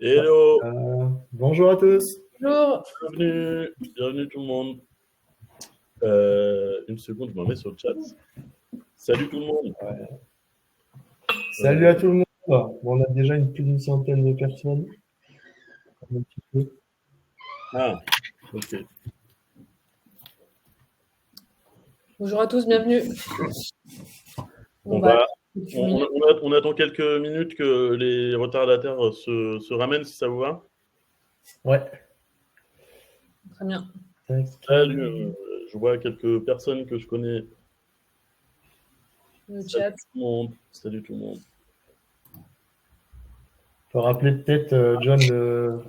Hello, Bonjour à tous. Bonjour. bienvenue tout le monde. Une seconde, je m'en mets sur le chat. Salut tout le monde. Salut à tout le monde. Bon, on a déjà plus d'une centaine de personnes. Un petit peu. Ah, ok. Bonjour à tous, bienvenue. On attend quelques minutes que les retardataires se ramènent, si ça vous va. Ouais. Très bien. Salut, je vois quelques personnes que je connais. Le chat. Salut tout le monde. On peut rappeler peut-être, John, le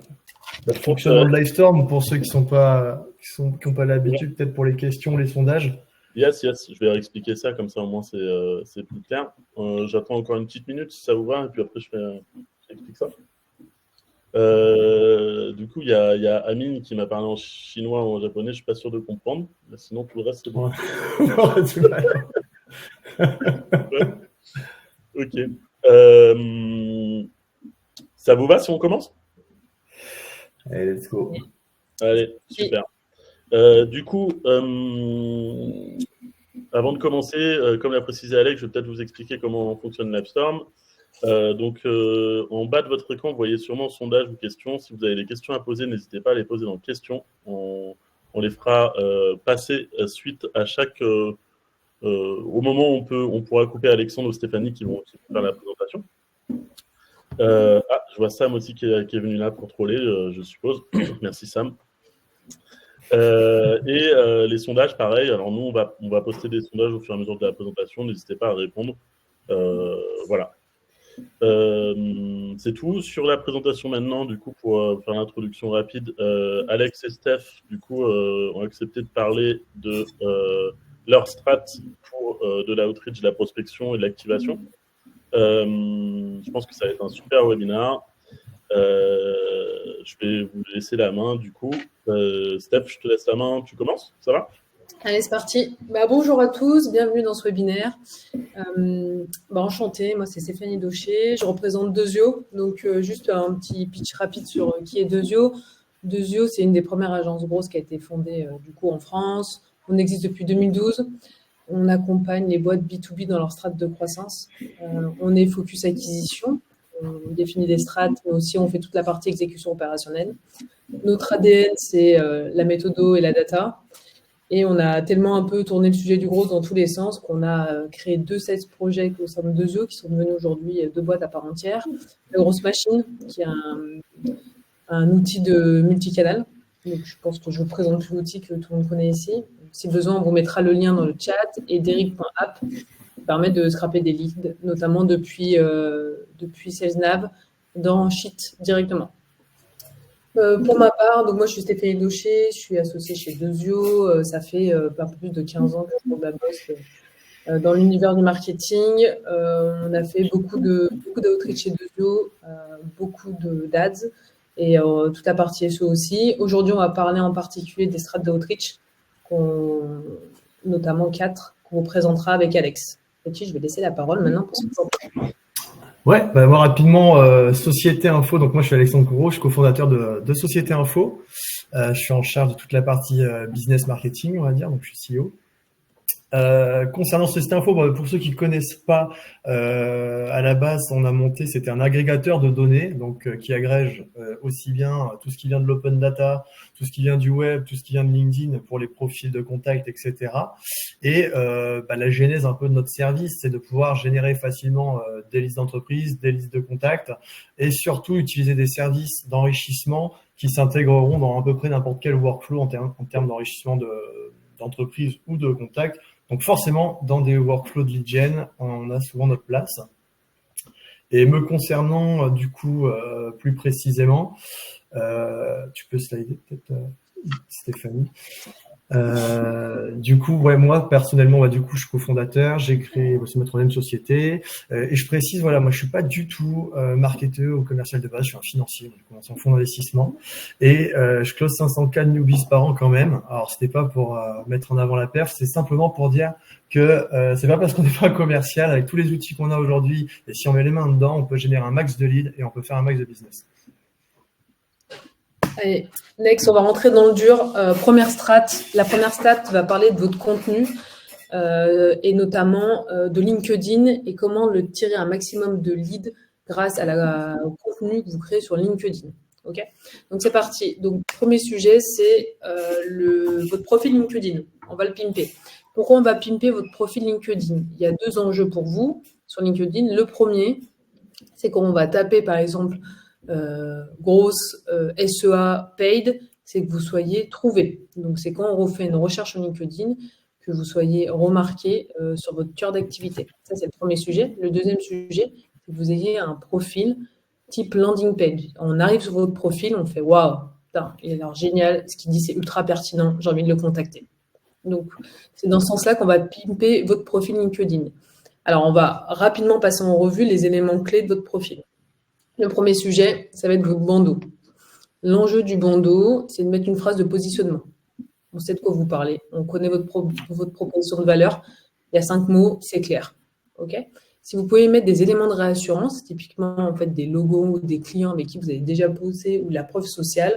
fonctionnement de Livestorm pour ceux qui n'ont pas l'habitude, peut-être pour les questions, les sondages. Yes, je vais expliquer ça, comme ça au moins c'est plus clair. J'attends encore une petite minute si ça vous va, et puis après j'explique ça. Du coup, il y a Amine qui m'a parlé en chinois ou en japonais, je suis pas sûr de comprendre, mais sinon tout le reste c'est bon. Ouais. Ok. Ça vous va si on commence? Allez, let's go. Allez, super. Du coup, avant de commencer, comme l'a précisé Alex, je vais peut-être vous expliquer comment fonctionne Livestorm. Donc, en bas de votre écran, vous voyez sûrement sondage ou questions. Si vous avez des questions à poser, n'hésitez pas à les poser dans questions. On les fera passer suite à chaque. Au moment où on pourra couper Alexandre ou Stéphanie qui vont faire la présentation. Je vois Sam aussi qui est venu là pour troller, je suppose. Merci Sam. Les sondages, pareil. Alors nous, on va poster des sondages au fur et à mesure de la présentation. N'hésitez pas à répondre. Voilà. C'est tout. Sur la présentation maintenant, du coup, pour faire l'introduction rapide, Alex et Steph, du coup, ont accepté de parler de leur strat pour de l'outreach, de la prospection et de l'activation. Je pense que ça va être un super webinaire. Je vais vous laisser la main, du coup. Steph, je te laisse la main. Tu commences? Ça va? Allez, c'est parti. Bonjour à tous, bienvenue dans ce webinaire. Enchantée, moi c'est Stéphanie Daucher, je représente Dezio. Donc juste un petit pitch rapide sur qui est Dezio. Dezio, c'est une des premières agences grosses qui a été fondée du coup en France. On existe depuis 2012. On accompagne les boîtes B2B dans leur strate de croissance. On est focus acquisition. On définit des strates, mais aussi on fait toute la partie exécution opérationnelle. Notre ADN, c'est la méthodo et la data. Et on a tellement un peu tourné le sujet du gros dans tous les sens qu'on a créé 2 sales projets au sein de Dezio qui sont devenus aujourd'hui 2 boîtes à part entière. La grosse machine, qui est un outil de multicanal. Donc, je pense que je vous présente plus l'outil que tout le monde connaît ici. Si besoin, on vous mettra le lien dans le chat. Et Derrick.app qui permet de scraper des leads, notamment depuis SalesNav dans Sheet directement. Pour ma part, donc moi je suis Stéphanie Daucher, je suis associée chez Dezio, ça fait un peu plus de 15 ans que je bosse dans l'univers du marketing. On a fait beaucoup d'outreach chez Dezio, beaucoup d'ads et toute la partie SEO aussi. Aujourd'hui, on va parler en particulier des strates d'outreach, notamment 4, qu'on vous présentera avec Alex. Et je vais laisser la parole maintenant pour ce temps. Ouais, moi rapidement, Société Info. Donc moi je suis Alexandre Courreau, je suis cofondateur de Société Info. Je suis en charge de toute la partie business marketing, on va dire, donc je suis CEO. Concernant Société Info, pour ceux qui ne connaissent pas, à la base, on a monté, c'était un agrégateur de données, donc qui agrège aussi bien tout ce qui vient de l'open data, tout ce qui vient du web, tout ce qui vient de LinkedIn pour les profils de contact, etc. Et la genèse un peu de notre service, c'est de pouvoir générer facilement des listes d'entreprises, des listes de contacts, et surtout utiliser des services d'enrichissement qui s'intégreront dans à peu près n'importe quel workflow en termes d'enrichissement d'entreprise ou de contact. Donc forcément, dans des workflows de lead gen, on a souvent notre place. Et me concernant, du coup, plus précisément, tu peux slider peut-être, Stéphanie. Du coup, moi personnellement, du coup, je suis cofondateur. J'ai créé aussi ma troisième société. Et je précise, moi, je suis pas du tout marketeur ou commercial de base. Je suis un financier, donc je commence en fonds d'investissement. Et je close 500K de newbies par an quand même. Alors, c'était pas pour mettre en avant la perf, c'est simplement pour dire que c'est pas parce qu'on n'est pas commercial, avec tous les outils qu'on a aujourd'hui, et si on met les mains dedans, on peut générer un max de leads et on peut faire un max de business. Allez, next, on va rentrer dans le dur. Première strat. La première strat va parler de votre contenu et notamment de LinkedIn et comment le tirer un maximum de leads grâce au contenu que vous créez sur LinkedIn. Ok. Donc c'est parti. Donc premier sujet, c'est votre profil LinkedIn. On va le pimper. Pourquoi on va pimper votre profil LinkedIn? Il y a 2 enjeux pour vous sur LinkedIn. Le premier, c'est qu'on va taper par exemple grosse SEA paid, c'est que vous soyez trouvé. Donc c'est quand on refait une recherche sur LinkedIn que vous soyez remarqué sur votre cœur d'activité. Ça, c'est le premier sujet. Le deuxième sujet, c'est que vous ayez un profil type landing page. On arrive sur votre profil, on fait waouh, il a l'air génial, ce qu'il dit c'est ultra pertinent, j'ai envie de le contacter. Donc c'est dans ce sens-là qu'on va pimper votre profil LinkedIn. Alors on va rapidement passer en revue les éléments clés de votre profil. Le premier sujet, ça va être votre bandeau. L'enjeu du bandeau, c'est de mettre une phrase de positionnement. On sait de quoi vous parlez. On connaît votre proposition de valeur. Il y a 5 mots, c'est clair. Ok ? Si vous pouvez mettre des éléments de réassurance, typiquement en fait, des logos ou des clients avec qui vous avez déjà posé ou la preuve sociale,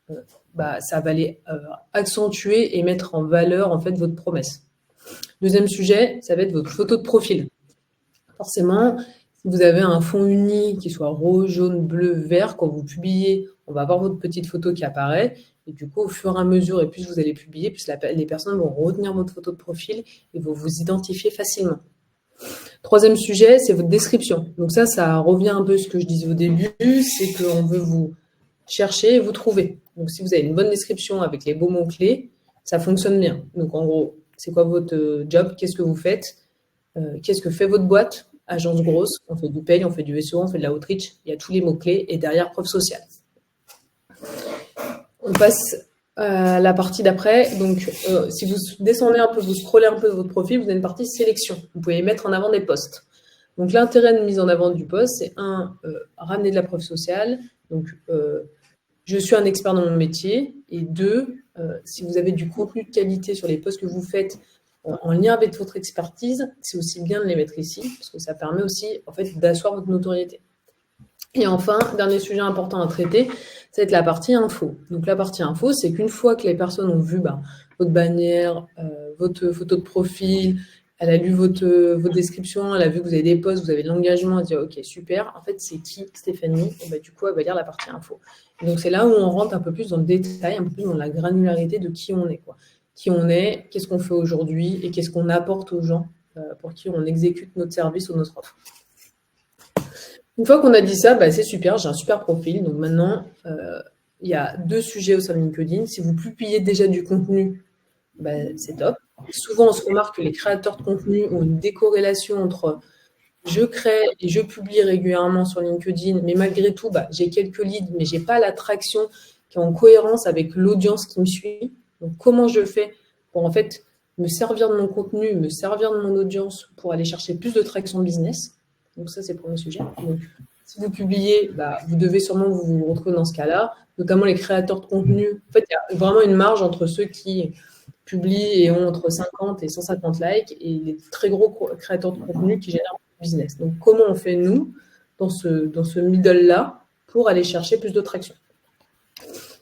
ça va aller accentuer et mettre en valeur en fait, votre promesse. Deuxième sujet, ça va être votre photo de profil. Forcément, si vous avez un fond uni qui soit rose, jaune, bleu, vert, quand vous publiez, on va avoir votre petite photo qui apparaît. Et du coup, au fur et à mesure, et plus vous allez publier, plus les personnes vont retenir votre photo de profil et vont vous identifier facilement. Troisième sujet, c'est votre description. Donc ça revient un peu à ce que je disais au début, c'est qu'on veut vous chercher et vous trouver. Donc si vous avez une bonne description avec les beaux mots-clés, ça fonctionne bien. Donc en gros, c'est quoi votre job? Qu'est-ce que vous faites? Qu'est-ce que fait votre boîte? Agence grosse, on fait du pay, on fait du SEO, on fait de la outreach. Il y a tous les mots-clés et derrière, preuve sociale. On passe à la partie d'après. Donc, si vous descendez un peu, vous scrollez un peu de votre profil, vous avez une partie sélection. Vous pouvez mettre en avant des posts. Donc, l'intérêt de mise en avant du post, c'est ramener de la preuve sociale. Donc, je suis un expert dans mon métier. Et 2, si vous avez du contenu de qualité sur les posts que vous faites en lien avec votre expertise, c'est aussi bien de les mettre ici, parce que ça permet aussi en fait, d'asseoir votre notoriété. Et enfin, dernier sujet important à traiter, ça va être la partie info. Donc la partie info, c'est qu'une fois que les personnes ont vu votre bannière, votre photo de profil, elle a lu votre description, elle a vu que vous avez des posts, vous avez de l'engagement, elle dit ok super, en fait c'est qui Stéphanie? Et du coup elle va lire la partie info. Et donc c'est là où on rentre un peu plus dans le détail, un peu plus dans la granularité de qui on est, quoi. Qui on est, qu'est-ce qu'on fait aujourd'hui et qu'est-ce qu'on apporte aux gens pour qui on exécute notre service ou notre offre. Une fois qu'on a dit ça, c'est super, j'ai un super profil. Donc maintenant, il y a 2 sujets au sein de LinkedIn. Si vous publiez déjà du contenu, c'est top. Souvent, on se remarque que les créateurs de contenu ont une décorrélation entre je crée et je publie régulièrement sur LinkedIn, mais malgré tout, j'ai quelques leads, mais je n'ai pas l'attraction qui est en cohérence avec l'audience qui me suit. Donc, comment je fais pour en fait me servir de mon contenu, me servir de mon audience pour aller chercher plus de traction business? Donc ça, c'est le premier sujet. Donc, si vous publiez, vous devez sûrement vous retrouver dans ce cas-là, notamment les créateurs de contenu. En fait, il y a vraiment une marge entre ceux qui publient et ont entre 50 et 150 likes et les très gros créateurs de contenu qui génèrent du business. Donc, comment on fait, nous, dans ce middle-là, pour aller chercher plus de traction?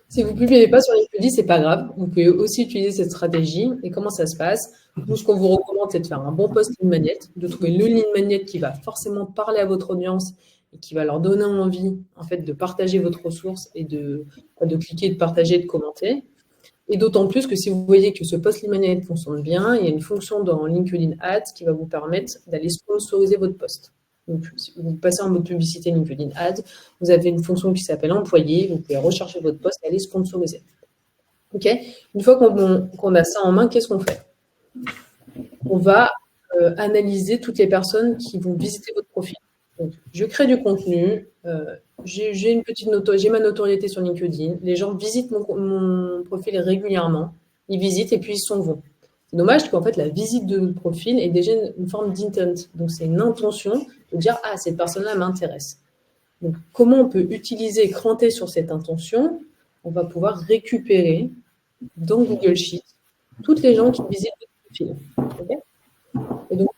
Si vous ne publiez pas sur LinkedIn, ce n'est pas grave. Vous pouvez aussi utiliser cette stratégie. Et comment ça se passe? Nous, ce qu'on vous recommande, c'est de faire un bon post lead magnet, de trouver le lead magnet qui va forcément parler à votre audience et qui va leur donner envie en fait, de partager votre ressource et de cliquer, de partager, de commenter. Et d'autant plus que si vous voyez que ce post lead magnet fonctionne bien, il y a une fonction dans LinkedIn Ads qui va vous permettre d'aller sponsoriser votre post. Donc, si vous passez en mode publicité LinkedIn Ads, vous avez une fonction qui s'appelle employé, vous pouvez rechercher votre poste et aller sponsoriser. Ok. Une fois qu'on a ça en main, qu'est-ce qu'on fait? On va analyser toutes les personnes qui vont visiter votre profil. Donc, je crée du contenu, j'ai ma notoriété sur LinkedIn, les gens visitent mon profil régulièrement, ils visitent et puis ils s'en vont. C'est dommage qu'en fait, la visite de notre profil est déjà une forme d'intent. Donc, c'est une intention de dire « Ah, cette personne-là m'intéresse ». Donc, comment on peut utiliser et cranter sur cette intention? On va pouvoir récupérer dans Google Sheets toutes les gens qui visitent notre profil. Okay, et donc,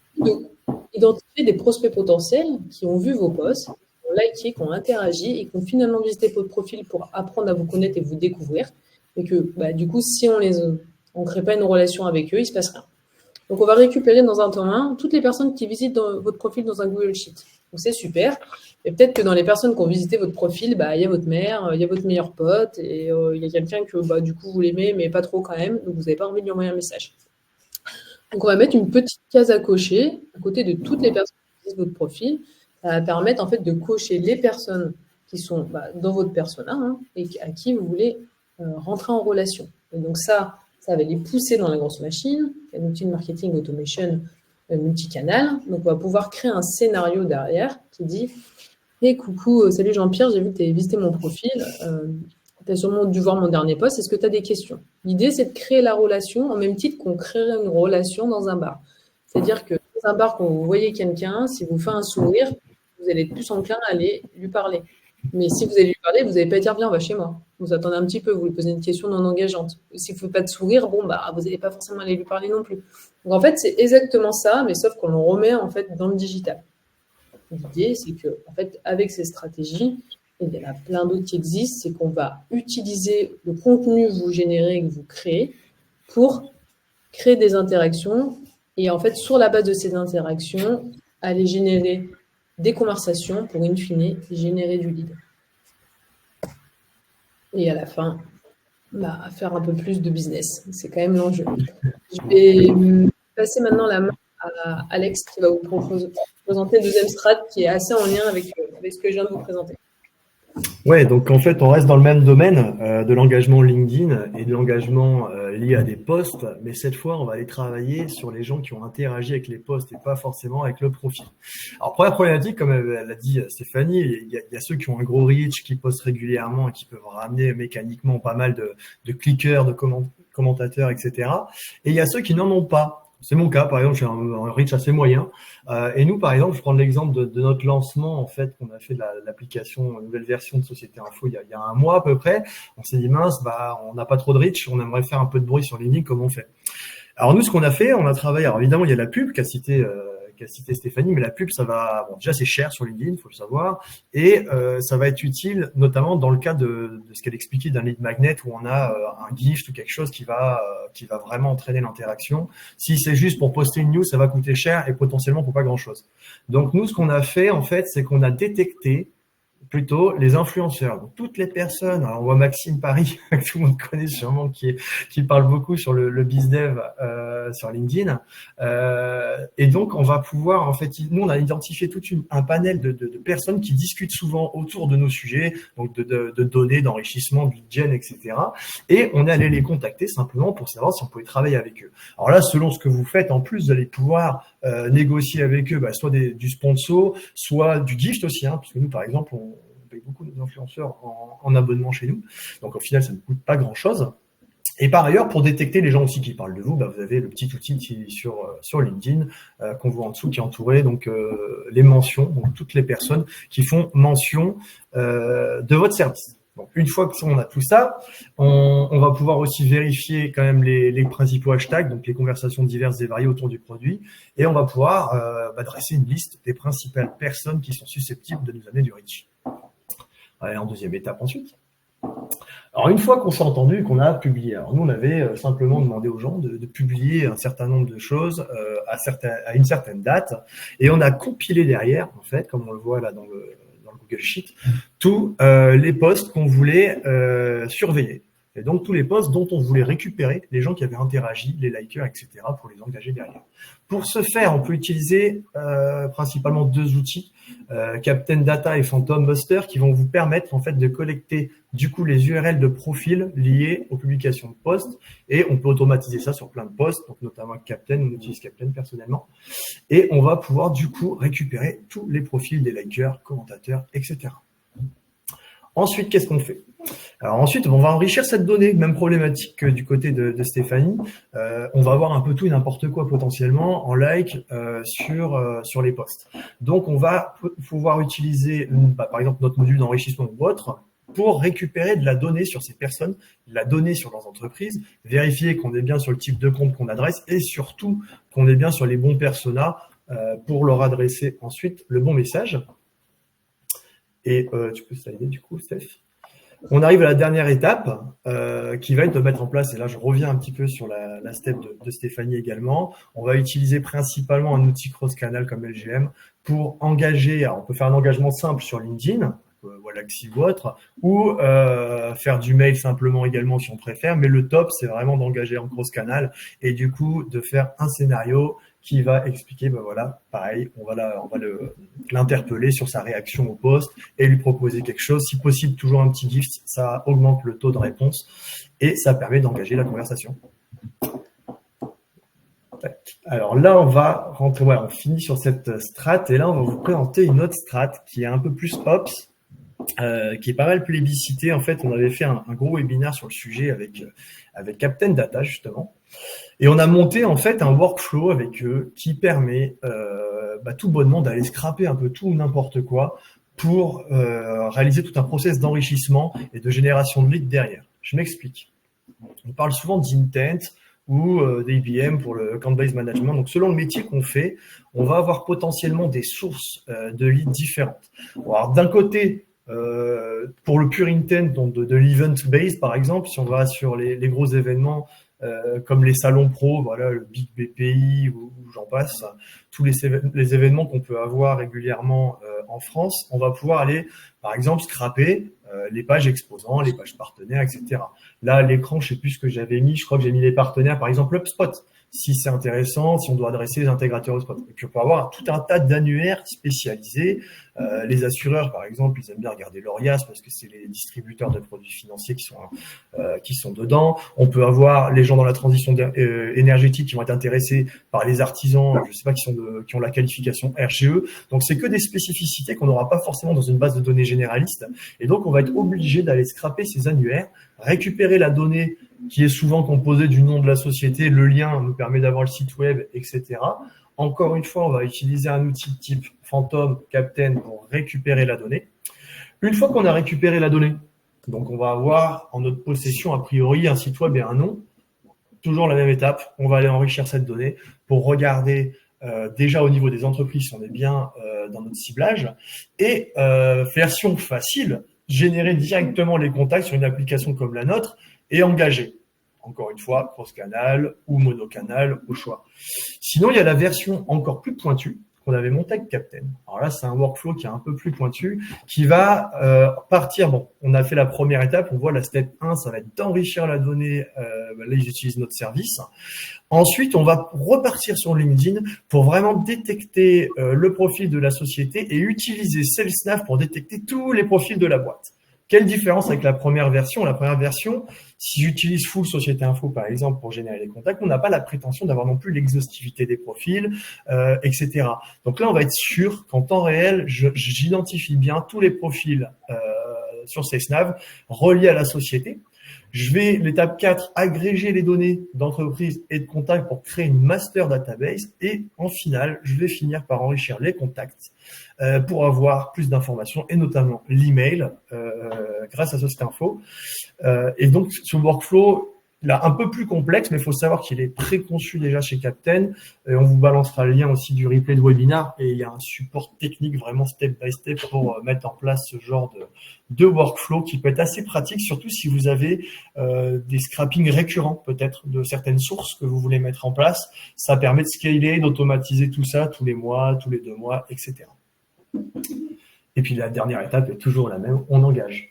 identifier des prospects potentiels qui ont vu vos posts, qui ont liké, qui ont interagi et qui ont finalement visité votre profil pour apprendre à vous connaître et vous découvrir. Et que du coup, si on ne crée pas une relation avec eux, il ne se passe rien. Donc, on va récupérer dans un temps 1 toutes les personnes qui visitent votre profil dans un Google Sheet. Donc, c'est super. Et peut-être que dans les personnes qui ont visité votre profil, il y a votre mère, il y a votre meilleur pote, et il y a quelqu'un que du coup, vous l'aimez, mais pas trop quand même. Donc, vous n'avez pas envie de lui envoyer un message. Donc, on va mettre une petite case à cocher à côté de toutes les personnes qui visitent votre profil. Ça va permettre en fait de cocher les personnes qui sont dans votre persona et à qui vous voulez rentrer en relation. Et donc, ça va les pousser dans la grosse machine, un outil de marketing automation multicanal. Donc, on va pouvoir créer un scénario derrière qui dit « Hey, coucou, salut Jean-Pierre, j'ai vu que tu avais visité mon profil. Tu as sûrement dû voir mon dernier post. Est-ce que tu as des questions ?» L'idée, c'est de créer la relation au même titre qu'on créerait une relation dans un bar. C'est-à-dire que dans un bar, quand vous voyez quelqu'un, si vous faites un sourire, vous allez être plus enclin à aller lui parler. Mais si vous allez lui parler, vous n'allez pas dire « Viens, on va chez moi ». Vous attendez un petit peu, vous lui posez une question non engageante. S'il ne faut pas de sourire, vous n'allez pas forcément aller lui parler non plus. Donc en fait, c'est exactement ça, mais sauf qu'on le remet en fait dans le digital. L'idée, c'est que en fait, avec ces stratégies, et il y en a plein d'autres qui existent, c'est qu'on va utiliser le contenu que vous générez, que vous créez, pour créer des interactions. Et en fait, sur la base de ces interactions, aller générer des conversations pour, in fine, générer du lead. Et à la fin, faire un peu plus de business. C'est quand même l'enjeu. Je vais passer maintenant la main à Alex qui va vous présenter le deuxième strat qui est assez en lien avec ce que je viens de vous présenter. Ouais, donc en fait, on reste dans le même domaine de l'engagement LinkedIn et de l'engagement lié à des posts, mais cette fois, on va aller travailler sur les gens qui ont interagi avec les posts et pas forcément avec le profil. Alors, première problématique, comme elle a dit Stéphanie, il y a ceux qui ont un gros reach, qui postent régulièrement et qui peuvent ramener mécaniquement pas mal de clickers, de commentateurs, etc. Et il y a ceux qui n'en ont pas. C'est mon cas, par exemple, j'ai un reach assez moyen. Et nous, par exemple, je prends l'exemple de notre lancement, en fait, qu'on a fait de l'application, nouvelle version de Société Info il y a un mois à peu près. On s'est dit, mince, on n'a pas trop de reach, on aimerait faire un peu de bruit sur LinkedIn, comment on fait? Alors nous, ce qu'on a fait, on a travaillé, alors évidemment, il y a la pub qu'a cité Stéphanie, mais la pub, ça va, déjà c'est cher sur LinkedIn, il faut le savoir, et ça va être utile notamment dans le cas de ce qu'elle expliquait d'un lead magnet où on a un gift ou quelque chose qui va vraiment entraîner l'interaction. Si c'est juste pour poster une news, ça va coûter cher et potentiellement pour pas grand chose. Donc nous, ce qu'on a fait en fait, c'est qu'on a détecté plutôt les influenceurs. Donc, toutes les personnes, alors on voit Maxime Paris, que tout le monde connaît sûrement, qui parle beaucoup sur le bizdev sur LinkedIn. Et donc, on va pouvoir, en fait, nous, on a identifié un panel de personnes qui discutent souvent autour de nos sujets, donc de données, d'enrichissement, de lead gen, etc. Et on est allé les contacter simplement pour savoir si on pouvait travailler avec eux. Alors là, selon ce que vous faites, en plus, vous allez pouvoir négocier avec eux, soit du sponsor, soit du gift aussi, parce que nous, par exemple, on paye beaucoup nos influenceurs en abonnement chez nous. Donc, au final, ça ne coûte pas grand-chose. Et par ailleurs, pour détecter les gens aussi qui parlent de vous, vous avez le petit outil sur LinkedIn qu'on voit en dessous, qui est entouré donc les mentions, donc toutes les personnes qui font mention de votre service. Donc, une fois qu'on a tout ça, on va pouvoir aussi vérifier quand même les principaux hashtags, donc les conversations diverses et variées autour du produit, et on va pouvoir dresser une liste des principales personnes qui sont susceptibles de nous amener du reach. Allez, en deuxième étape ensuite. Alors, une fois qu'on s'est entendu et qu'on a publié, alors nous, on avait simplement demandé aux gens de publier un certain nombre de choses à une certaine date, et on a compilé derrière, en fait, comme on le voit là dans le Google Sheet, tous les posts qu'on voulait surveiller. Et donc, tous les posts dont on voulait récupérer les gens qui avaient interagi, les likers, etc., pour les engager derrière. Pour ce faire, on peut utiliser principalement deux outils, Captain Data et Phantom Buster, qui vont vous permettre en fait de collecter du coup les URL de profils liés aux publications de posts, et on peut automatiser ça sur plein de posts, donc notamment Captain, on utilise Captain personnellement, et on va pouvoir du coup récupérer tous les profils des likers, commentateurs, etc. Ensuite, qu'est-ce qu'on fait? Alors ensuite, on va enrichir cette donnée, même problématique que du côté de Stéphanie. On va avoir un peu tout et n'importe quoi potentiellement en like sur les posts. Donc, on va pouvoir utiliser, par exemple, notre module d'enrichissement ou autre pour récupérer de la donnée sur ces personnes, de la donnée sur leurs entreprises, vérifier qu'on est bien sur le type de compte qu'on adresse et surtout qu'on est bien sur les bons personas pour leur adresser ensuite le bon message. Et tu peux slider du coup, Steph. On arrive à la dernière étape qui va être de mettre en place, et là je reviens un petit peu sur la step de Stéphanie également, on va utiliser principalement un outil cross-canal comme LGM pour engager, alors on peut faire un engagement simple sur LinkedIn, Wallaxy ou autre, ou faire du mail simplement également si on préfère, mais le top c'est vraiment d'engager en cross-canal et du coup de faire un scénario qui va expliquer, ben voilà, pareil, on va l'interpeller sur sa réaction au post et lui proposer quelque chose. Si possible, toujours un petit gift, ça augmente le taux de réponse et ça permet d'engager la conversation. Alors là, on va rentrer, on finit sur cette strat et là, on va vous présenter une autre strat qui est un peu plus ops, qui est pas mal plébiscitée. En fait, on avait fait un gros webinaire sur le sujet avec Captain Data, justement. Et on a monté en fait un workflow avec eux qui permet tout bonnement d'aller scraper un peu tout ou n'importe quoi pour réaliser tout un process d'enrichissement et de génération de leads derrière. Je m'explique. On parle souvent d'intent ou d'ABM pour le account-based management. Donc, selon le métier qu'on fait, on va avoir potentiellement des sources de leads différentes. Alors, d'un côté, pour le pure intent, donc de l'event-based, par exemple, si on va sur les gros événements, comme les salons pro, voilà, le Big BPI ou j'en passe, tous les événements qu'on peut avoir régulièrement en France, on va pouvoir aller, par exemple, scraper les pages exposants, les pages partenaires, etc. Là, à l'écran, je sais plus ce que j'avais mis, je crois que j'ai mis les partenaires, par exemple, HubSpot, si c'est intéressant, si on doit adresser les intégrateurs HubSpot. Et puis, on peut avoir tout un tas d'annuaires spécialisés. Les assureurs, par exemple, ils aiment bien regarder l'Orias parce que c'est les distributeurs de produits financiers qui sont dedans. On peut avoir les gens dans la transition énergétique qui vont être intéressés par les artisans, je sais pas, qui ont la qualification RGE. Donc, c'est que des spécificités qu'on n'aura pas forcément dans une base de données généraliste. Et donc, on va être obligé d'aller scraper ces annuaires, récupérer la donnée qui est souvent composée du nom de la société, le lien nous permet d'avoir le site web, etc. Encore une fois, on va utiliser un outil de type Phantom, Captain pour récupérer la donnée. Une fois qu'on a récupéré la donnée, donc on va avoir en notre possession a priori un site web et un nom. Toujours la même étape, on va aller enrichir cette donnée pour regarder déjà au niveau des entreprises si on est bien dans notre ciblage. Et version facile, générer directement les contacts sur une application comme la nôtre et engager. Encore une fois, cross-canal ou monocanal au choix. Sinon, il y a la version encore plus pointue qu'on avait montée avec Captain. Alors là, c'est un workflow qui est un peu plus pointu, qui va partir. Bon, on a fait la première étape, on voit la step 1, ça va être d'enrichir la donnée. Là, ils utilisent notre service. Ensuite, on va repartir sur LinkedIn pour vraiment détecter le profil de la société et utiliser SalesNav pour détecter tous les profils de la boîte. Quelle différence avec la première version? La première version, si j'utilise Full Société Info, par exemple, pour générer les contacts, on n'a pas la prétention d'avoir non plus l'exhaustivité des profils, etc. Donc là, on va être sûr qu'en temps réel, j'identifie bien tous les profils sur SalesNav reliés à la société. Je vais, l'étape 4, agréger les données d'entreprise et de contacts pour créer une master database. Et en finale, je vais finir par enrichir les contacts pour avoir plus d'informations et notamment l'email grâce à Société Info. Et donc, ce workflow, là, un peu plus complexe, mais il faut savoir qu'il est préconçu déjà chez Captain. Et on vous balancera le lien aussi du replay de webinar et il y a un support technique vraiment step by step pour mettre en place ce genre de workflow qui peut être assez pratique, surtout si vous avez des scrappings récurrents peut-être de certaines sources que vous voulez mettre en place. Ça permet de scaler, d'automatiser tout ça tous les mois, tous les 2 mois, etc. Et puis la dernière étape est toujours la même, on engage.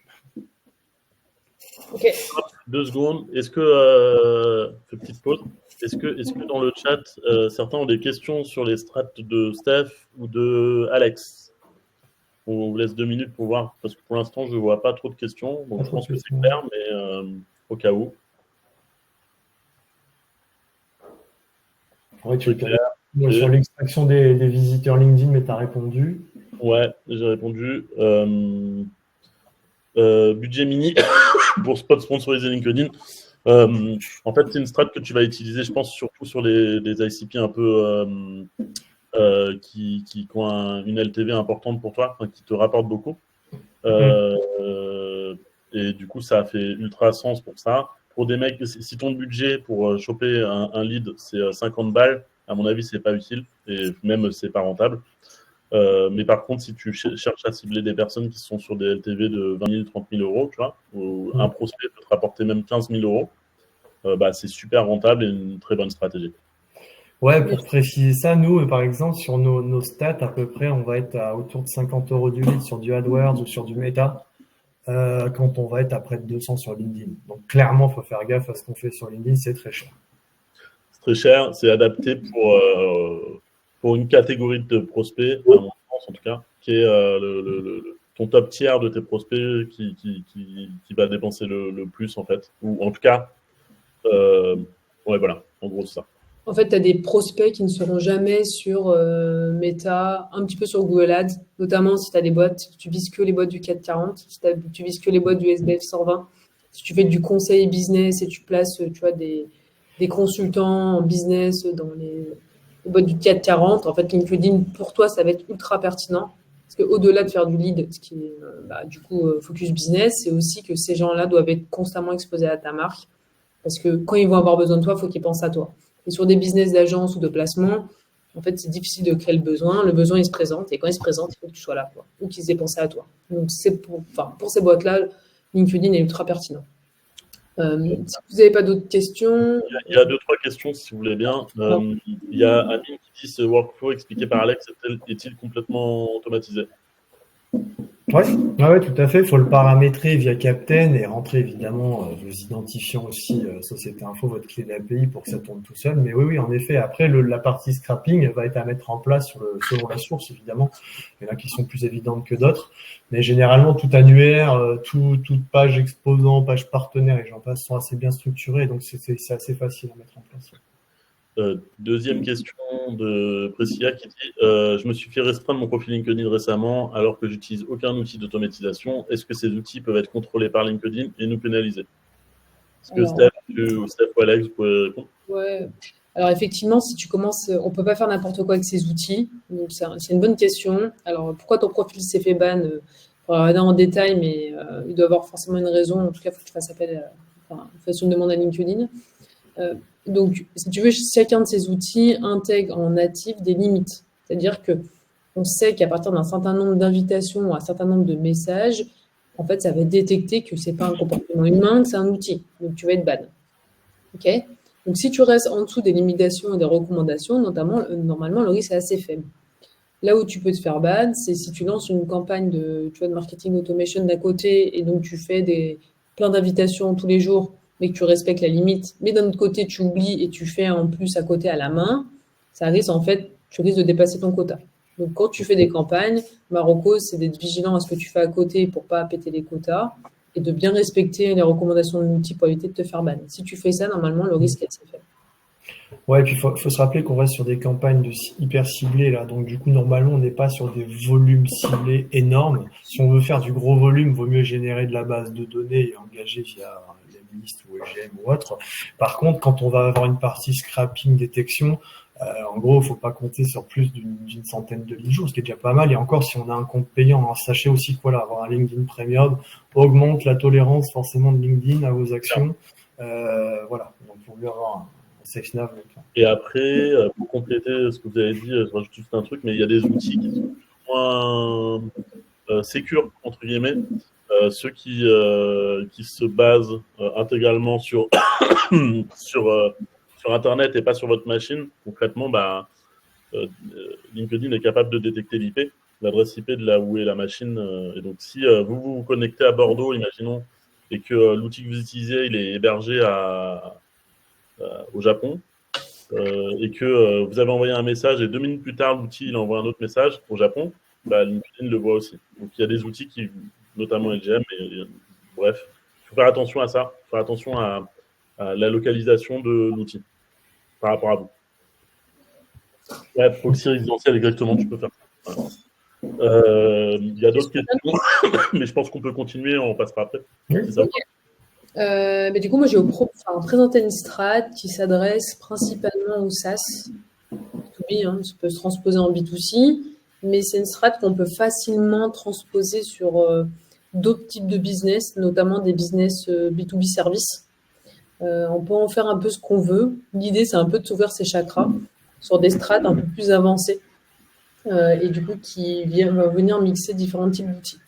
Ok. 2 secondes. Est-ce que, petite pause, est-ce que dans le chat, certains ont des questions sur les strats de Steph ou de Alex? On vous laisse 2 minutes pour voir, parce que pour l'instant, je ne vois pas trop de questions. Donc, je pense que c'est clair, mais au cas où. Ouais, tu sur l'extraction des visiteurs LinkedIn, mais tu as répondu. Ouais, j'ai répondu. Budget mini pour spot sponsorisé LinkedIn. En fait, c'est une strat que tu vas utiliser, je pense, surtout sur les ICP un peu qui ont une LTV importante pour toi, qui te rapportent beaucoup. Et du coup, ça a fait ultra sens pour ça. Pour des mecs, si ton budget pour choper un lead, c'est 50 balles, à mon avis, c'est pas utile et même c'est pas rentable. Mais par contre, si tu cherches à cibler des personnes qui sont sur des LTV de 20 000, 30 000 euros, tu vois, où un prospect peut te rapporter même 15 000 euros, c'est super rentable et une très bonne stratégie. Ouais, pour préciser ça, nous, par exemple, sur nos stats, à peu près, on va être autour de 50 euros du lead sur du AdWords ou sur du Meta, quand on va être à près de 200 sur LinkedIn. Donc, clairement, faut faire gaffe à ce qu'on fait sur LinkedIn, c'est très cher. C'est très cher, c'est adapté pour une catégorie de prospects, à mon sens en tout cas, qui est ton top tiers de tes prospects qui va dépenser le plus en fait. Ou en tout cas, ouais voilà, en gros c'est ça. En fait, tu as des prospects qui ne seront jamais sur Meta, un petit peu sur Google Ads, notamment si tu as des boîtes, tu vises que les boîtes du CAC 40, si tu vises que les boîtes du SBF 120, si tu fais du conseil business et tu places, tu vois, des consultants en business dans les boîtes du CAC 40, en fait, LinkedIn, pour toi, ça va être ultra pertinent. Parce qu'au-delà de faire du lead, ce qui est du coup focus business, c'est aussi que ces gens-là doivent être constamment exposés à ta marque. Parce que quand ils vont avoir besoin de toi, il faut qu'ils pensent à toi. Et sur des business d'agence ou de placement, en fait, c'est difficile de créer le besoin. Le besoin, il se présente. Et quand il se présente, il faut que tu sois là, quoi, ou qu'ils aient pensé à toi. Donc, pour ces boîtes-là, LinkedIn est ultra pertinent. Si vous n'avez pas d'autres questions. Il y a 2-3 questions, si vous voulez bien. Il y a Amine qui dit ce workflow expliqué par Alex est-il complètement automatisé? Ouais, tout à fait. Il faut le paramétrer via Captain et rentrer évidemment vos identifiants aussi, Société Info, votre clé d'API pour que ça tourne tout seul. Mais oui, en effet, après, la partie scrapping va être à mettre en place selon la source, évidemment. Il y en a qui sont plus évidentes que d'autres. Mais généralement, tout annuaire, toute page exposant, page partenaire et j'en passe sont assez bien structurées. Donc, c'est assez facile à mettre en place. Deuxième question de Priscilla qui dit je me suis fait restreindre mon profil LinkedIn récemment alors que j'utilise aucun outil d'automatisation. Est-ce que ces outils peuvent être contrôlés par LinkedIn et nous pénaliser? Est-ce que Steph ou Alex, vous pouvez répondre? Ouais. Alors effectivement, si tu commences, on peut pas faire n'importe quoi avec ces outils. Donc c'est une bonne question. Alors pourquoi ton profil s'est fait ban? Pour regarder en détail, mais il doit avoir forcément une raison. En tout cas, il faut que tu fasses appel, fasses une demande à LinkedIn. Donc, si tu veux, chacun de ces outils intègre en natif des limites. C'est-à-dire que on sait qu'à partir d'un certain nombre d'invitations ou un certain nombre de messages, en fait, ça va détecter que c'est pas un comportement humain, que c'est un outil. Donc, tu vas être ban. OK? Donc, si tu restes en dessous des limitations et des recommandations, normalement, le risque est assez faible. Là où tu peux te faire ban, c'est si tu lances une campagne de marketing automation d'un côté et donc tu fais plein d'invitations tous les jours, mais que tu respectes la limite, mais d'un autre côté, tu oublies et tu fais en plus à côté à la main, ça risque tu risques de dépasser ton quota. Donc, quand tu fais des campagnes, Marocco, c'est d'être vigilant à ce que tu fais à côté pour pas péter les quotas et de bien respecter les recommandations de l'outil pour éviter de te faire ban. Si tu fais ça, normalement, le risque est assez faible. Ouais, et puis faut se rappeler qu'on reste sur des campagnes hyper ciblées là, donc du coup normalement on n'est pas sur des volumes ciblés énormes. Si on veut faire du gros volume, vaut mieux générer de la base de données et engager via les listes ou EGM ou autre. Par contre, quand on va avoir une partie scrapping détection, en gros, faut pas compter sur plus d'une centaine de jours, ce qui est déjà pas mal. Et encore, si on a un compte payant, hein, sachez aussi que voilà, avoir un LinkedIn Premium augmente la tolérance forcément de LinkedIn à vos actions. Voilà, donc il faut mieux avoir un safe nav. Et après, pour compléter ce que vous avez dit, je rajoute juste un truc, mais il y a des outils qui sont moins sécures, entre guillemets, ceux qui se basent intégralement sur Internet et pas sur votre machine. Concrètement, LinkedIn est capable de détecter l'IP, l'adresse IP de là où est la machine. Et donc, si vous vous connectez à Bordeaux, imaginons, et que l'outil que vous utilisez, il est hébergé au Japon, et que vous avez envoyé un message et 2 minutes plus tard, l'outil il envoie un autre message au Japon, LinkedIn le voit aussi. Donc il y a des outils qui, notamment LGM, bref, il faut faire attention à ça, il faut faire attention à la localisation de l'outil par rapport à vous. Ouais, proxy résidentiel, exactement, tu peux faire ça. Il y a d'autres questions, mais je pense qu'on peut continuer, on passera après. C'est ça. Du coup, moi, j'ai présenté une strat qui s'adresse principalement au SaaS. B2B, hein, ça peut se transposer en B2C, mais c'est une strat qu'on peut facilement transposer sur d'autres types de business, notamment des business B2B services. On peut en faire un peu ce qu'on veut. L'idée, c'est un peu de s'ouvrir ses chakras sur des strates un peu plus avancées. et du coup qui va venir mixer différents types d'outils.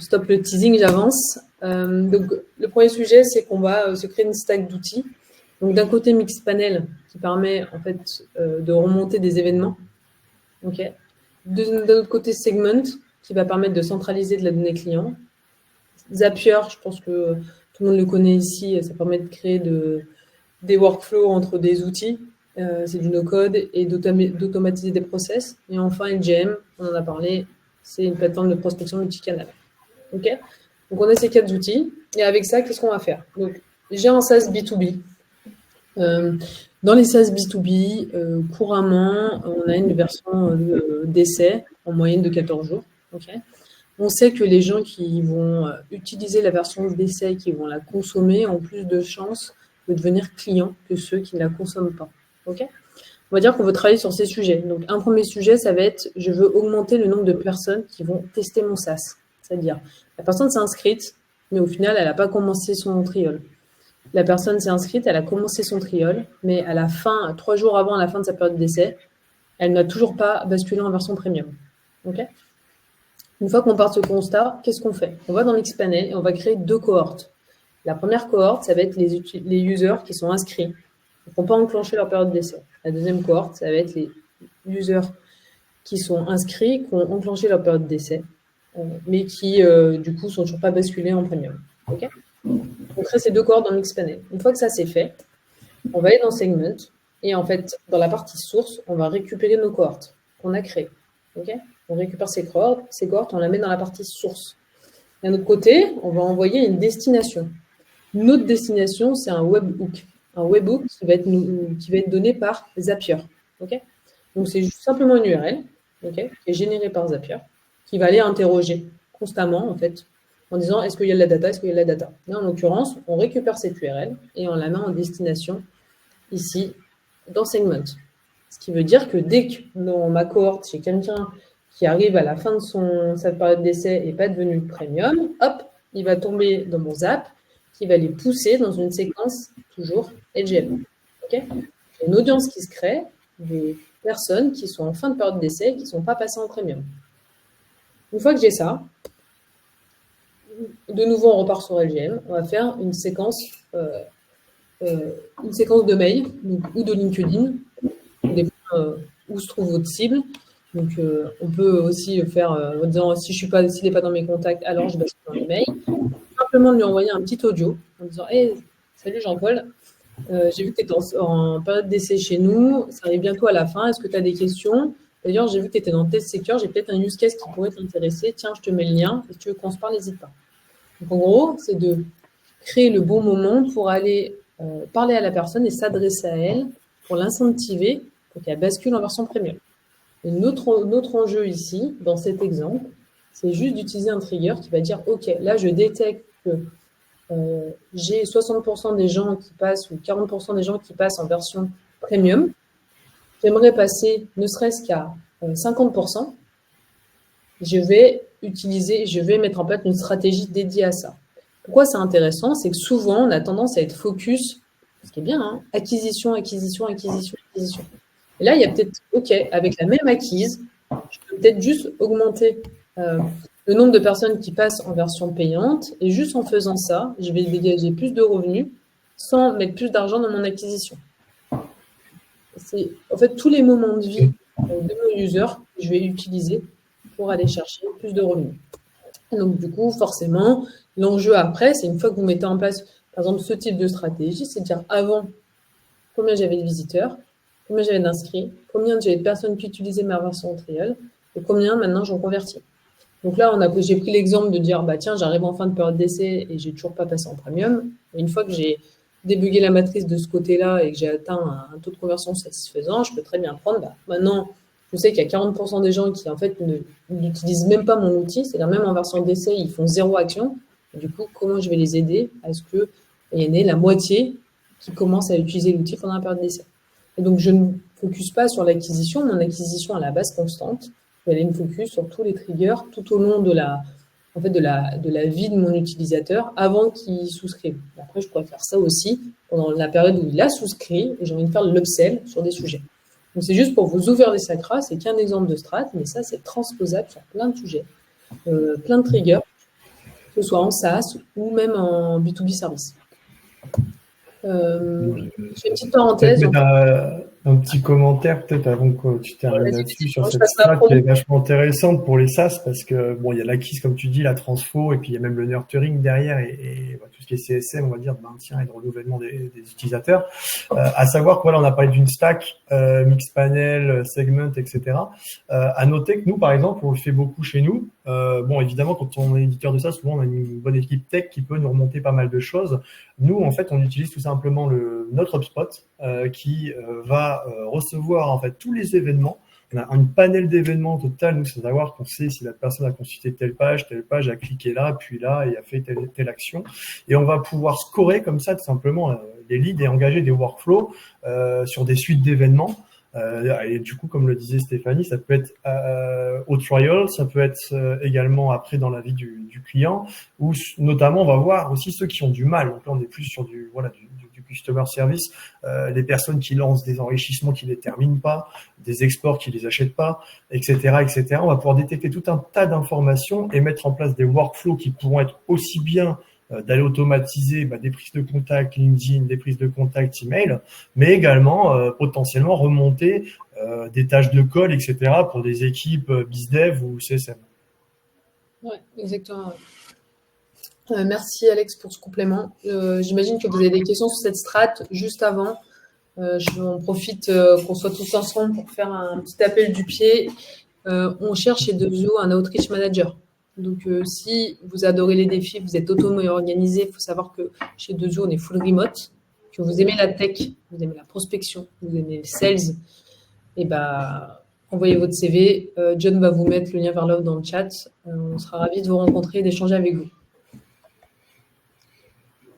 Stop le teasing, j'avance. Donc le premier sujet, c'est qu'on va se créer une stack d'outils. Donc d'un côté Mixpanel qui permet en fait de remonter des événements. Ok. D'un autre côté Segment qui va permettre de centraliser de la donnée client. Zapier, je pense que tout le monde le connaît ici, ça permet de créer des workflows entre des outils. C'est du no-code et d'automatiser des process. Et enfin, LGM, on en a parlé, c'est une plateforme de prospection multicanal. Ok. Donc, on a ces 4 outils. Et avec ça, qu'est-ce qu'on va faire? Donc, j'ai un SaaS B2B. Dans les SaaS B2B, couramment, on a une version d'essai en moyenne de 14 jours. Okay. On sait que les gens qui vont utiliser la version d'essai, qui vont la consommer, ont plus de chances de devenir clients que ceux qui ne la consomment pas. Okay. On va dire qu'on veut travailler sur ces sujets. Donc, un premier sujet, ça va être, je veux augmenter le nombre de personnes qui vont tester mon SaaS. C'est-à-dire, la personne s'est inscrite, mais au final, elle n'a pas commencé son trial. La personne s'est inscrite, elle a commencé son trial, mais à la fin, 3 jours avant la fin de sa période d'essai, elle n'a toujours pas basculé en version premium. Okay. Une fois qu'on part de ce constat, qu'est-ce qu'on fait? On va dans Mixpanel et on va créer 2 cohortes. La première cohorte, ça va être les users qui sont inscrits, qui n'ont pas enclenché leur période d'essai. La deuxième cohorte, ça va être les users qui sont inscrits, qui ont enclenché leur période d'essai, mais qui, du coup, sont toujours pas basculés en premium. Okay. On crée ces 2 cohortes dans Mixpanel. Une fois que ça c'est fait, on va aller dans Segment et en fait, dans la partie source, on va récupérer nos cohortes qu'on a créées. Okay. On récupère ces cohortes, on la met dans la partie source. D'un autre côté, on va envoyer une destination. Notre destination, c'est un webhook. Un webhook qui va être donné par Zapier. Okay. Donc, c'est simplement une URL qui est générée par Zapier, qui va aller interroger constamment, en fait, en disant est-ce qu'il y a de la data, est-ce qu'il y a de la data. Là, en l'occurrence, on récupère cette URL et on la met en destination ici dans Segment. Ce qui veut dire que dès que dans ma cohorte, j'ai quelqu'un qui arrive à la fin de sa période d'essai et pas devenu premium, hop, il va tomber dans mon Zap, qui va les pousser dans une séquence toujours LGM. Okay. Une audience qui se crée, des personnes qui sont en fin de période d'essai et qui ne sont pas passées en premium. Une fois que j'ai ça, de nouveau, on repart sur LGM. On va faire une séquence de mail ou de LinkedIn, où se trouve votre cible. Donc, on peut aussi faire en disant s'il n'est pas dans mes contacts, alors je bascule dans les mails. Simplement lui envoyer un petit audio en disant hey, salut Jean-Paul, j'ai vu que tu étais en période d'essai chez nous, ça arrive bientôt à la fin, est-ce que tu as des questions? D'ailleurs, j'ai vu que tu étais dans Test Secure, j'ai peut-être un use case qui pourrait t'intéresser, tiens, je te mets le lien, et si tu veux qu'on se parle, n'hésite pas. Donc, en gros, c'est de créer le bon moment pour aller parler à la personne et s'adresser à elle pour l'incentiver pour qu'elle bascule en version premium. Et notre enjeu ici, dans cet exemple, c'est juste d'utiliser un trigger qui va dire ok, là, je détecte que j'ai 60% des gens qui passent ou 40% des gens qui passent en version premium. J'aimerais passer ne serait-ce qu'à 50%. Je vais mettre en place une stratégie dédiée à ça. Pourquoi c'est intéressant? C'est que souvent, on a tendance à être focus, ce qui est bien, hein, acquisition. Et là, il y a peut-être, ok, avec la même acquise, je peux peut-être juste augmenter le nombre de personnes qui passent en version payante. Et juste en faisant ça, je vais dégager plus de revenus sans mettre plus d'argent dans mon acquisition. C'est en fait tous les moments de vie de mon user que je vais utiliser pour aller chercher plus de revenus. Et donc, du coup, forcément, l'enjeu après, c'est une fois que vous mettez en place, par exemple, ce type de stratégie, c'est de dire avant, combien j'avais de visiteurs, combien j'avais d'inscrits, combien j'avais de personnes qui utilisaient ma version trial, et combien maintenant j'en convertis. Donc là, j'ai pris l'exemple de dire, bah tiens, j'arrive en fin de période d'essai et j'ai toujours pas passé en premium. Et une fois que j'ai débugué la matrice de ce côté-là et que j'ai atteint un taux de conversion satisfaisant, je peux très bien prendre, maintenant, je sais qu'il y a 40% des gens qui, en fait, n'utilisent même pas mon outil, c'est-à-dire même en version d'essai, ils font 0 action. Et du coup, comment je vais les aider à ce qu'il y en ait la moitié qui commencent à utiliser l'outil pendant la période d'essai. Et donc, je ne focus pas sur l'acquisition, mon acquisition à la base constante. Je vais aller me focus sur tous les triggers tout au long de la vie de mon utilisateur avant qu'il souscrive. Après, je pourrais faire ça aussi pendant la période où il a souscrit et j'ai envie de faire l'upsell sur des sujets. Donc, c'est juste pour vous ouvrir les chakras. C'est qu'un exemple de strat, mais ça, c'est transposable sur plein de sujets, plein de triggers, que ce soit en SaaS ou même en B2B service. Je fais une petite parenthèse. Peut-être mettre un petit commentaire peut-être avant que tu termines là-dessus sur cette strat qui est vachement intéressante pour les SaaS parce que bon, il y a l'acquise comme tu dis, la transfo et puis il y a même le nurturing derrière et tout ce qui est CSM, on va dire de maintien et de renouvellement des utilisateurs. À savoir que voilà, on a parlé d'une stack, Mixpanel, Segment, etc. À noter que nous, par exemple, on le fait beaucoup chez nous. Bon, évidemment, quand on est éditeur de ça, souvent on a une bonne équipe tech qui peut nous remonter pas mal de choses. Nous, en fait, on utilise tout simplement notre HubSpot qui va recevoir en fait tous les événements. On a un panel d'événements total, nous, c'est savoir qu'on sait si la personne a consulté telle page, a cliqué là, puis là, et a fait telle action. Et on va pouvoir scorer comme ça, tout simplement, les leads et engager des workflows sur des suites d'événements. Et du coup, comme le disait Stéphanie, ça peut être au trial, ça peut être également après dans la vie du client, où notamment on va voir aussi ceux qui ont du mal. Donc là, on est plus sur du customer service, les personnes qui lancent des enrichissements qui les terminent pas, des exports qui les achètent pas, etc., etc. On va pouvoir détecter tout un tas d'informations et mettre en place des workflows qui pourront être aussi bien d'aller automatiser des prises de contact LinkedIn, des prises de contact email, mais également potentiellement remonter des tâches de call, etc. pour des équipes BizDev ou CSM. Oui, exactement. Merci Alex pour ce complément. J'imagine que vous avez des questions sur cette strat juste avant. On profite qu'on soit tous ensemble pour faire un petit appel du pied. On cherche chez Devio un Outreach Manager. Donc, si vous adorez les défis, vous êtes autonome et organisé, il faut savoir que chez Devio, on est full remote, que vous aimez la tech, vous aimez la prospection, vous aimez les sales, et envoyez votre CV. John va vous mettre le lien vers l'offre dans le chat. On sera ravis de vous rencontrer et d'échanger avec vous.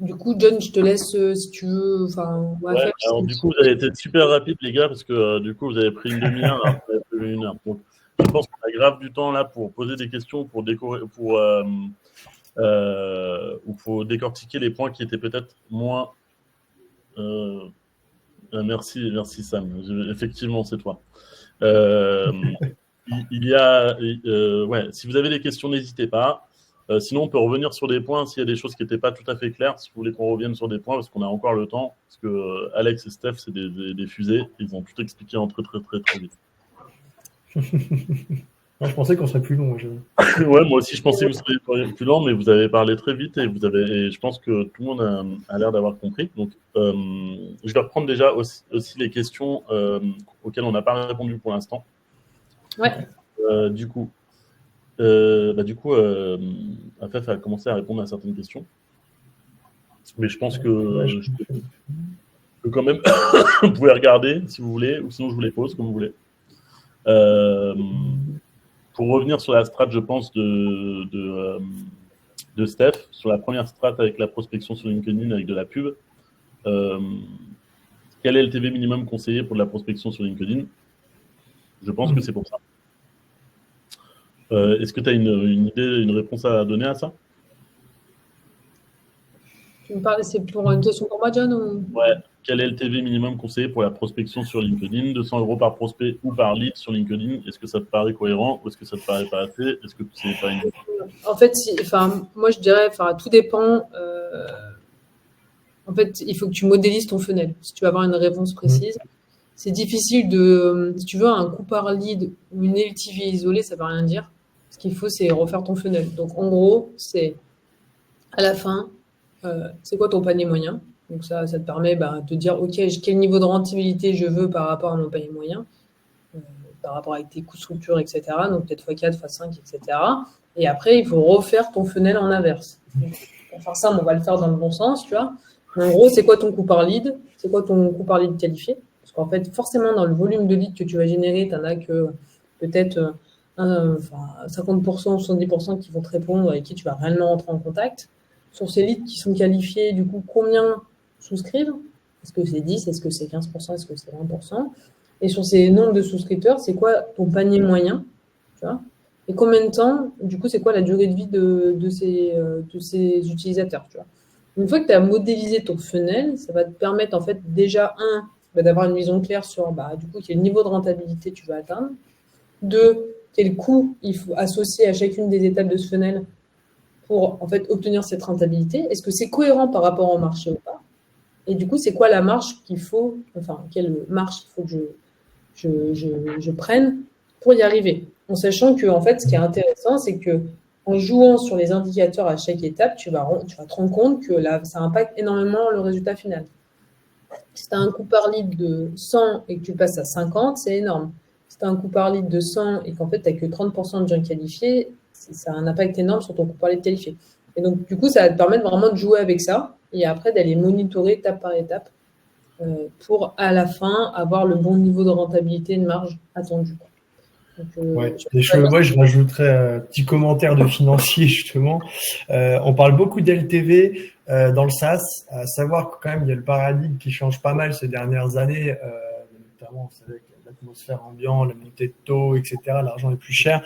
Du coup, John, je te laisse si tu veux. Alors, du coup, vous avez été super rapide, les gars, parce que du coup, vous avez pris une demi-heure, alors vous avez pris 1 heure. Donc, je pense qu'on a grave du temps là pour poser des questions, pour décortiquer les points qui étaient peut-être moins. Merci Sam. Effectivement, c'est toi. Si vous avez des questions, n'hésitez pas. Sinon, on peut revenir sur des points s'il y a des choses qui n'étaient pas tout à fait claires. Si vous voulez qu'on revienne sur des points, parce qu'on a encore le temps, parce que Alex et Steph, c'est des fusées. Ils ont tout expliqué en très vite. Je pensais qu'on serait plus long. Ouais, moi aussi, je pensais que vous seriez plus lent, mais vous avez parlé très vite et je pense que tout le monde a l'air d'avoir compris. Donc, je vais reprendre déjà aussi les questions auxquelles on n'a pas répondu pour l'instant. Ouais. Afef a commencé à répondre à certaines questions. Mais je pense que je peux quand même, vous pouvez regarder si vous voulez, ou sinon je vous les pose comme vous voulez. Pour revenir sur la strat, je pense, de Steph, sur la première strat avec la prospection sur LinkedIn avec de la pub, quel est le TV minimum conseillé pour de la prospection sur LinkedIn? Je pense que c'est pour ça. Est-ce que tu as une idée, une réponse à donner à ça? Tu me parles, c'est pour une question pour moi, John ou... Ouais. Quel est le TV minimum conseillé pour la prospection sur LinkedIn? 200 € par prospect ou par lead sur LinkedIn? Est-ce que ça te paraît cohérent ou est-ce que ça te paraît pas assez? Est-ce que c'est pas une... En fait, moi je dirais, tout dépend. En fait, il faut que tu modélises ton funnel. Si tu veux avoir une réponse précise, c'est difficile si tu veux un coût par lead ou une LTV isolée, ça ne veut rien dire. Ce qu'il faut, c'est refaire ton funnel. Donc, en gros, c'est à la fin, c'est quoi ton panier moyen? Donc, ça te permet de dire, OK, quel niveau de rentabilité je veux par rapport à mon panier moyen, par rapport avec tes coûts de structure, etc. Donc, peut-être x4, x5, etc. Et après, il faut refaire ton funnel en inverse. Donc, pour faire ça, on va le faire dans le bon sens, tu vois. En gros, c'est quoi ton coût par lead? C'est quoi ton coût par lead qualifié? Parce qu'en fait, forcément, dans le volume de leads que tu vas générer, tu n'en as que peut-être 50% ou 70% qui vont te répondre, avec qui tu vas réellement rentrer en contact. Sur ces leads qui sont qualifiés, du coup, combien souscrivent? Est-ce que c'est 10? Est-ce que c'est 15%? Est-ce que c'est 20%? Et sur ces nombres de souscripteurs, c'est quoi ton panier moyen? Tu vois? Et combien de temps, du coup, c'est quoi la durée de vie de ces utilisateurs, tu vois? Une fois que tu as modélisé ton funnel, ça va te permettre, en fait, déjà, d'avoir une vision claire sur du coup quel niveau de rentabilité tu veux atteindre. 2, quel coût il faut associer à chacune des étapes de ce funnel pour en fait obtenir cette rentabilité. Est-ce que c'est cohérent par rapport au marché ou pas? Et du coup, c'est quoi la marge quelle marge il faut que je prenne pour y arriver. En sachant que, en fait, ce qui est intéressant, c'est que en jouant sur les indicateurs à chaque étape, tu vas te rendre compte que là, ça impacte énormément le résultat final. Si tu as un coût par lead de 100 et que tu passes à 50, c'est énorme. Si tu as un coût par lead de 100 et qu'en fait, tu n'as que 30% de gens qualifiés, ça a un impact énorme sur ton coût par lead qualifié. Et donc, du coup, ça va te permettre vraiment de jouer avec ça et après d'aller monitorer étape par étape pour, à la fin, avoir le bon niveau de rentabilité et de marge attendu. Donc, je rajouterais un petit commentaire de financier, justement. On parle beaucoup d'LTV dans le SaaS, à savoir que quand même, il y a le paradigme qui change pas mal ces dernières années, notamment, vous savez, l'atmosphère ambiante, la montée de taux, etc. L'argent est plus cher.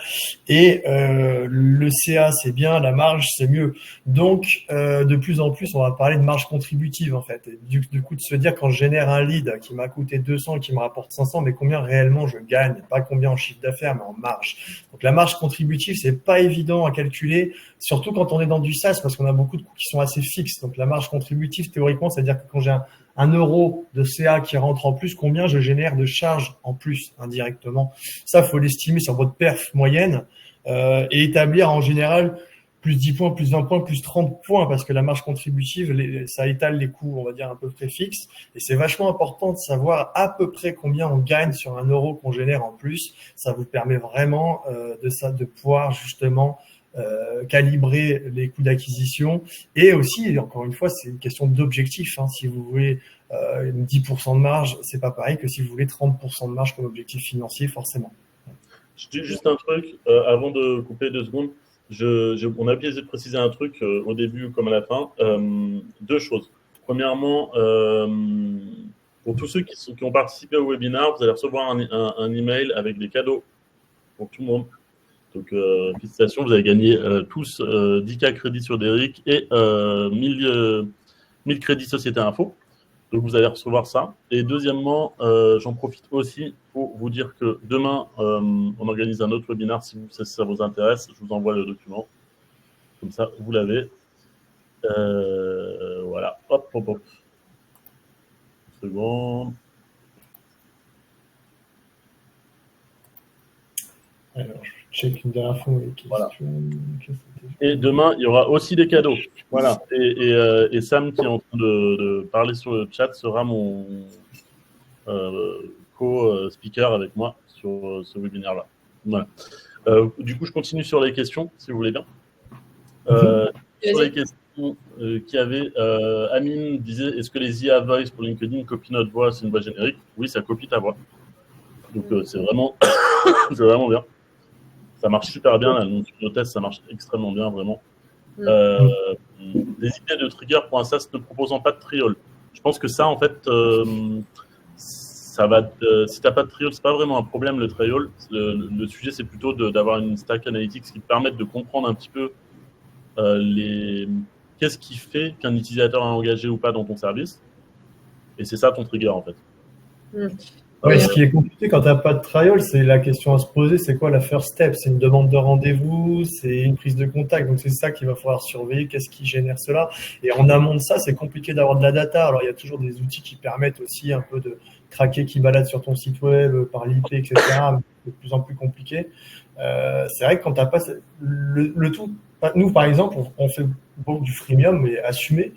Et le CA, c'est bien, la marge, c'est mieux. Donc, de plus en plus, on va parler de marge contributive, en fait. Et du coup, de se dire, quand je génère un lead qui m'a coûté 200 et qui me rapporte 500, mais combien réellement je gagne? Pas combien en chiffre d'affaires, mais en marge. Donc, la marge contributive, c'est pas évident à calculer, surtout quand on est dans du SaaS, parce qu'on a beaucoup de coûts qui sont assez fixes. Donc, la marge contributive, théoriquement, c'est-à-dire que quand j'ai un euro de CA qui rentre en plus, combien je génère de charges en plus indirectement. Ça, faut l'estimer sur votre perf moyenne et établir en général plus 10 points, plus 20 points, plus 30 points parce que la marge contributive, ça étale les coûts, on va dire, à peu près fixes. Et c'est vachement important de savoir à peu près combien on gagne sur un euro qu'on génère en plus. Ça vous permet vraiment de pouvoir justement calibrer les coûts d'acquisition et aussi, encore une fois, c'est une question d'objectif. Si vous voulez 10% de marge, c'est pas pareil que si vous voulez 30% de marge comme objectif financier, forcément. Je dis juste un truc avant de couper 2 secondes. On a oublié de préciser un truc au début comme à la fin. 2 choses. Premièrement, pour tous ceux qui ont participé au webinaire, vous allez recevoir un email avec des cadeaux pour tout le monde. Donc, félicitations, vous avez gagné tous 10K crédits sur Derrick et 1000 crédits Société Info. Donc, vous allez recevoir ça. Et deuxièmement, j'en profite aussi pour vous dire que demain, on organise un autre webinaire. Si ça vous intéresse, je vous envoie le document. Comme ça, vous l'avez. Voilà. Hop. Une seconde. Alors, je check une dernière fois les questions. Voilà. Et demain, il y aura aussi des cadeaux. Voilà. Et Sam, qui est en train de parler sur le chat, sera mon co-speaker avec moi sur ce webinaire-là. Voilà. Du coup, je continue sur les questions, si vous voulez bien. Sur les questions qu'il y avait, Amine disait, est-ce que les IA Voice pour LinkedIn copient notre voix? C'est une voix générique. Oui, ça copie ta voix. Donc, c'est vraiment bien. Ça marche super bien. Là, sur nos tests, ça marche extrêmement bien, vraiment. Des idées de trigger pour un SaaS ne proposant pas de trial. Je pense que ça, en fait, ça va. Si tu n'as pas de trial, c'est pas vraiment un problème, le trial. Le sujet, c'est plutôt d'avoir une stack analytics qui te permette de comprendre un petit peu qu'est-ce qui fait qu'un utilisateur est engagé ou pas dans ton service. Et c'est ça ton trigger, en fait. Ouais, ce qui est compliqué quand tu n'as pas de trial, c'est la question à se poser, c'est quoi la first step? C'est une demande de rendez-vous, c'est une prise de contact, donc c'est ça qu'il va falloir surveiller, qu'est-ce qui génère cela. Et en amont de ça, c'est compliqué d'avoir de la data. Alors, il y a toujours des outils qui permettent aussi un peu de traquer qui balade sur ton site web, par l'IP, etc. C'est de plus en plus compliqué. C'est vrai que quand tu n'as pas le tout, nous, par exemple, on fait beaucoup du freemium, mais assumé,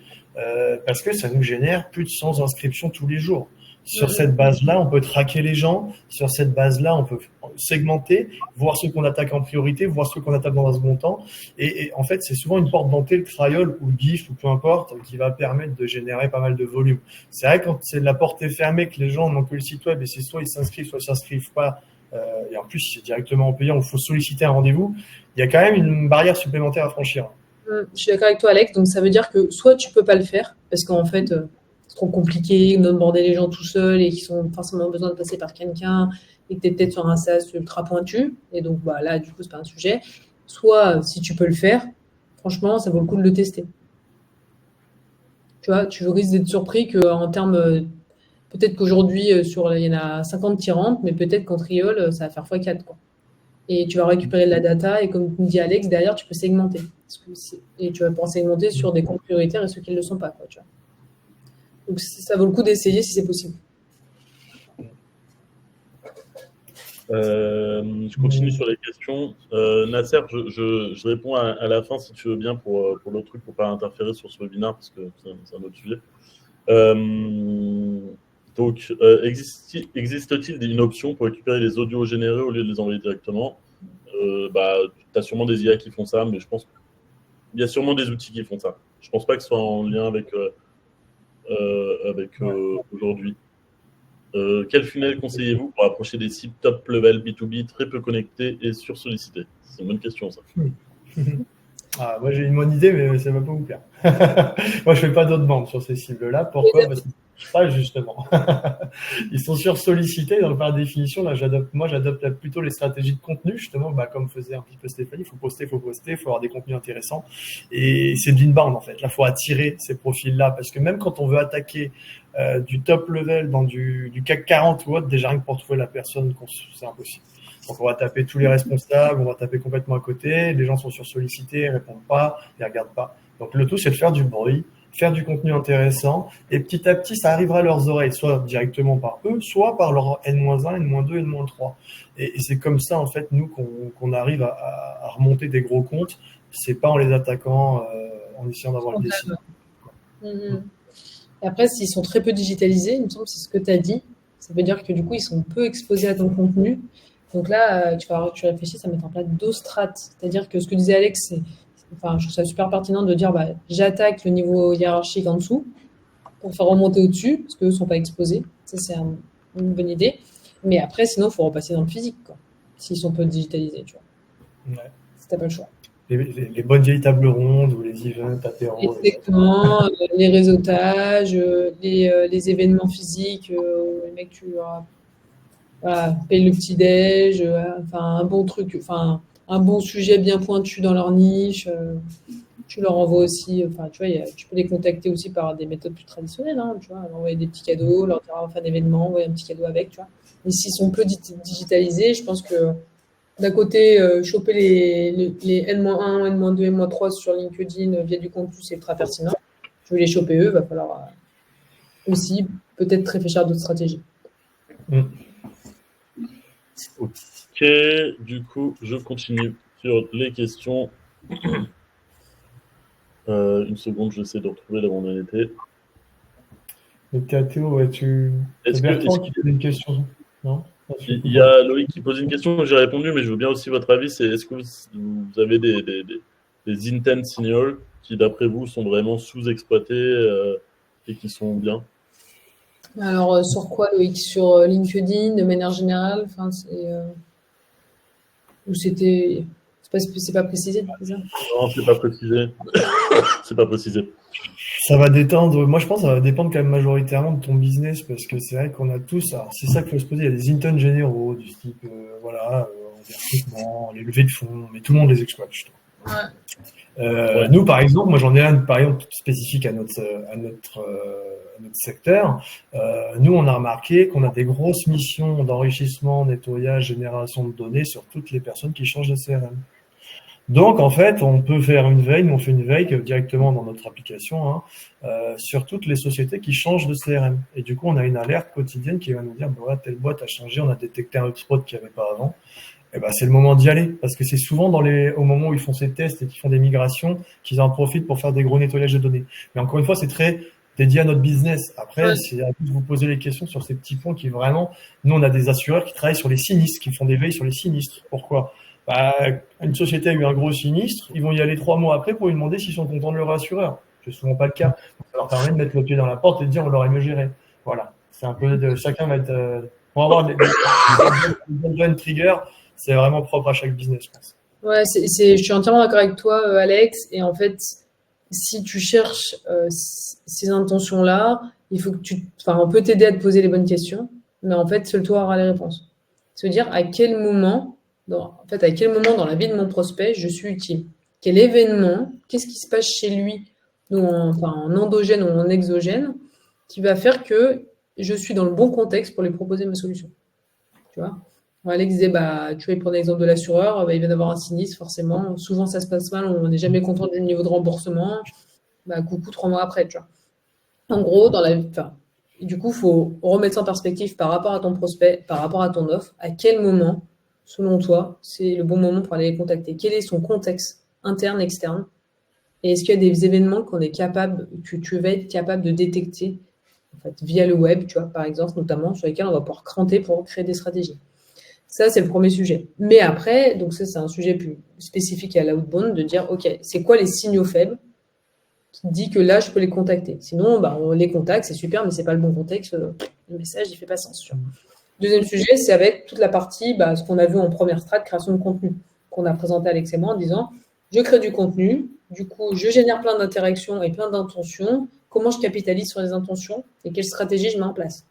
parce que ça nous génère plus de 100 inscriptions tous les jours. Sur cette base-là, on peut traquer les gens. Sur cette base-là, on peut segmenter, voir ceux qu'on attaque en priorité, voir ceux qu'on attaque dans un second temps. Et en fait, c'est souvent une porte d'entrée, le trial ou le GIF ou peu importe, qui va permettre de générer pas mal de volume. C'est vrai, quand la porte est fermée, que les gens n'ont que le site web et c'est soit ils s'inscrivent, soit ils s'inscrivent pas. Et en plus, c'est directement en payant, il faut solliciter un rendez-vous. Il y a quand même une barrière supplémentaire à franchir. Je suis d'accord avec toi, Alex. Donc, ça veut dire que soit tu peux pas le faire, parce qu'en fait, c'est trop compliqué d'onboarder les gens tout seuls et qu'ils ont forcément besoin de passer par quelqu'un et que tu es peut-être sur un SaaS ultra pointu. Et donc, là, du coup, c'est pas un sujet. Soit, si tu peux le faire, franchement, ça vaut le coup de le tester. Tu vois, tu risques d'être surpris qu'en termes Peut-être qu'aujourd'hui, il y en a 50 qui rentrent, mais peut-être qu'en trial, ça va faire x4, quoi. Et tu vas récupérer de la data, et comme dit Alex, derrière, tu peux segmenter. Et tu vas pouvoir segmenter sur des comptes prioritaires et ceux qui ne le sont pas, quoi, tu vois. Donc, ça vaut le coup d'essayer si c'est possible. Je continue sur les questions. Nasser, je réponds à la fin si tu veux bien pour l'autre truc, pour ne pas interférer sur ce webinaire parce que c'est un autre sujet. Donc, existe-t-il une option pour récupérer les audios générés au lieu de les envoyer directement? Tu as sûrement des IA qui font ça, mais je pense qu'il y a sûrement des outils qui font ça. Je ne pense pas que ce soit en lien avec aujourd'hui. Quel funnel conseillez-vous pour approcher des sites top level B2B très peu connectés et sursollicités? C'est une bonne question, ça. Moi, j'ai une bonne idée, mais ça ne va pas vous plaire. Moi, je ne fais pas d'autres bandes sur ces cibles-là. Pourquoi? Parce qu'ils ne marchent pas, justement. Ils sont sursollicités. Donc, par définition, là, j'adopte plutôt les stratégies de contenu, justement, comme faisait un petit peu Stéphanie. Il faut poster, il faut avoir des contenus intéressants. Et c'est de l'inbound, en fait. Là, il faut attirer ces profils-là. Parce que même quand on veut attaquer du top level dans du CAC 40 ou autre, déjà rien que pour trouver la personne, c'est impossible. Donc, on va taper tous les responsables, on va taper complètement à côté. Les gens sont sursollicités, ils répondent pas, ils regardent pas. Donc, le tout, c'est de faire du bruit, faire du contenu intéressant. Et petit à petit, ça arrivera à leurs oreilles, soit directement par eux, soit par leur N-1, N-2, N-3. Et c'est comme ça, en fait, nous, qu'on arrive à remonter des gros comptes. C'est pas en les attaquant, en essayant d'avoir le décide. Et après, s'ils sont très peu digitalisés, il me semble que c'est ce que tu as dit. Ça veut dire que du coup, ils sont peu exposés à ton contenu. Donc là, tu réfléchis à mettre en place 2 strates. C'est-à-dire que ce que disait Alex, je trouve ça super pertinent de dire j'attaque le niveau hiérarchique en dessous pour faire remonter au-dessus, parce qu'eux ne sont pas exposés. Ça, c'est une bonne idée. Mais après, sinon, il faut repasser dans le physique, quoi, s'ils sont peu digitalisés, tu vois. Ouais. Si tu n'as pas le choix. Les bonnes vieilles tables rondes ou les events, apéros. Exactement, les réseautages, les événements physiques, les mecs, tu payent le petit-déj, un bon truc, un bon sujet bien pointu dans leur niche. Tu leur envoies aussi, tu vois, tu peux les contacter aussi par des méthodes plus traditionnelles, hein, tu vois, leur envoyer des petits cadeaux, leur dire on va faire un événement, envoyer un petit cadeau avec, tu vois. Mais s'ils sont peu digitalisés, je pense que d'un côté, choper les N-1, N-2, N-3 sur LinkedIn via du contenu, c'est ultra pertinent. Je vais les choper eux, il va falloir aussi peut-être réfléchir à d'autres stratégies. Ok, du coup, je continue sur les questions. Une seconde, j'essaie de retrouver là où on en était. Théo, est-ce Bertrand qui pose une question? Non? Il y a Loïc qui pose une question, j'ai répondu, mais je veux bien aussi votre avis. C'est est-ce que vous avez des intent seniors qui, d'après vous, sont vraiment sous-exploités et qui sont bien? Alors, sur quoi, Loïc? Sur LinkedIn, de manière générale? Ou c'était... C'est pas précisé, c'est ça? Non, c'est pas précisé. C'est pas précisé. Ça va dépendre. Moi, je pense que ça va dépendre quand même majoritairement de ton business parce que c'est vrai qu'on a tous. Alors, c'est ça qu'il faut se poser. Il y a des intents généraux du type, recrutement, les levées de fonds, mais tout le monde les exploite, je trouve. Ouais. Nous, par exemple, moi, j'en ai un, par exemple, spécifique à notre secteur. Nous, on a remarqué qu'on a des grosses missions d'enrichissement, nettoyage, génération de données sur toutes les personnes qui changent de CRM. Donc, en fait, on peut faire une veille, nous on fait une veille directement dans notre application sur toutes les sociétés qui changent de CRM. Et du coup, on a une alerte quotidienne qui va nous dire, telle boîte a changé, on a détecté un hotspot qu'il n'y avait pas avant. Et c'est le moment d'y aller, parce que c'est souvent au moment où ils font ces tests et qu'ils font des migrations qu'ils en profitent pour faire des gros nettoyages de données. Mais encore une fois, c'est très dédié à notre business. Après, c'est à vous de vous poser les questions sur ces petits points qui vraiment... Nous, on a des assureurs qui travaillent sur les sinistres, qui font des veilles sur les sinistres. Pourquoi ? Une société a eu un gros sinistre, ils vont y aller 3 mois après pour lui demander s'ils sont contents de leur assureur. C'est souvent pas le cas. Ça leur permet de mettre le pied dans la porte et de dire on l'aurait mieux géré. Voilà. C'est un peu chacun va être. On va avoir des bonnes triggers. C'est vraiment propre à chaque business, je pense. Ouais, je suis entièrement d'accord avec toi, Alex. Et en fait, si tu cherches ces intentions-là, il faut que on peut t'aider à te poser les bonnes questions, mais en fait, seul toi aura les réponses. C'est-à-dire à quel moment dans la vie de mon prospect, je suis utile? Quel événement? Qu'est-ce qui se passe chez lui, en endogène ou en exogène, qui va faire que je suis dans le bon contexte pour lui proposer ma solution. Tu vois? Alex disait, tu vois, il prenait l'exemple de l'assureur, il vient d'avoir un sinistre, forcément. Souvent, ça se passe mal, on n'est jamais content du niveau de remboursement. Coucou, 3 mois après, tu vois. En gros, du coup, il faut remettre ça en perspective par rapport à ton prospect, par rapport à ton offre. À quel moment, selon toi, c'est le bon moment pour aller les contacter? Quel est son contexte interne, externe? Et est-ce qu'il y a des événements que tu vas être capable de détecter en fait, via le web, tu vois, par exemple, notamment, sur lesquels on va pouvoir cranter pour créer des stratégies? Ça, c'est le premier sujet. Mais après, donc ça, c'est un sujet plus spécifique à l'outbound, de dire, OK, c'est quoi les signaux faibles qui dit que là, je peux les contacter. Sinon, on les contacte, c'est super, mais c'est pas le bon contexte. Le message, il fait pas sens. Deuxième sujet, c'est avec toute la partie, ce qu'on a vu en première strate, création de contenu, qu'on a présenté Alex et moi en disant, je crée du contenu, du coup, je génère plein d'interactions et plein d'intentions. Comment je capitalise sur les intentions et quelle stratégie je mets en place?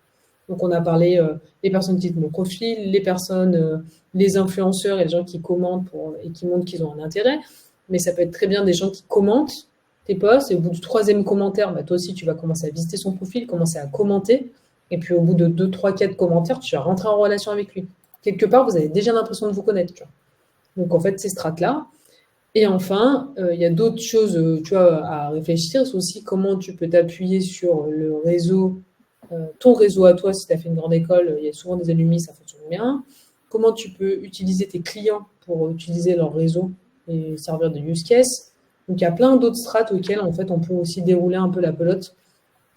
Donc, on a parlé des personnes qui utilisent mon profil, les personnes, les influenceurs et les gens qui commentent et qui montrent qu'ils ont un intérêt. Mais ça peut être très bien des gens qui commentent tes posts et au bout du 3e commentaire, toi aussi, tu vas commencer à visiter son profil, commencer à commenter. Et puis, au bout de 2, 3, 4 commentaires, tu vas rentrer en relation avec lui. Quelque part, vous avez déjà l'impression de vous connaître. Tu vois. Donc, en fait, ces strates-là. Et enfin, il y a d'autres choses à réfléchir. C'est aussi comment tu peux t'appuyer sur le réseau, ton réseau à toi. Si tu as fait une grande école, il y a souvent des alumni, ça fonctionne bien. Comment tu peux utiliser tes clients pour utiliser leur réseau et servir de use case. Donc, il y a plein d'autres strates auxquelles, en fait, on peut aussi dérouler un peu la pelote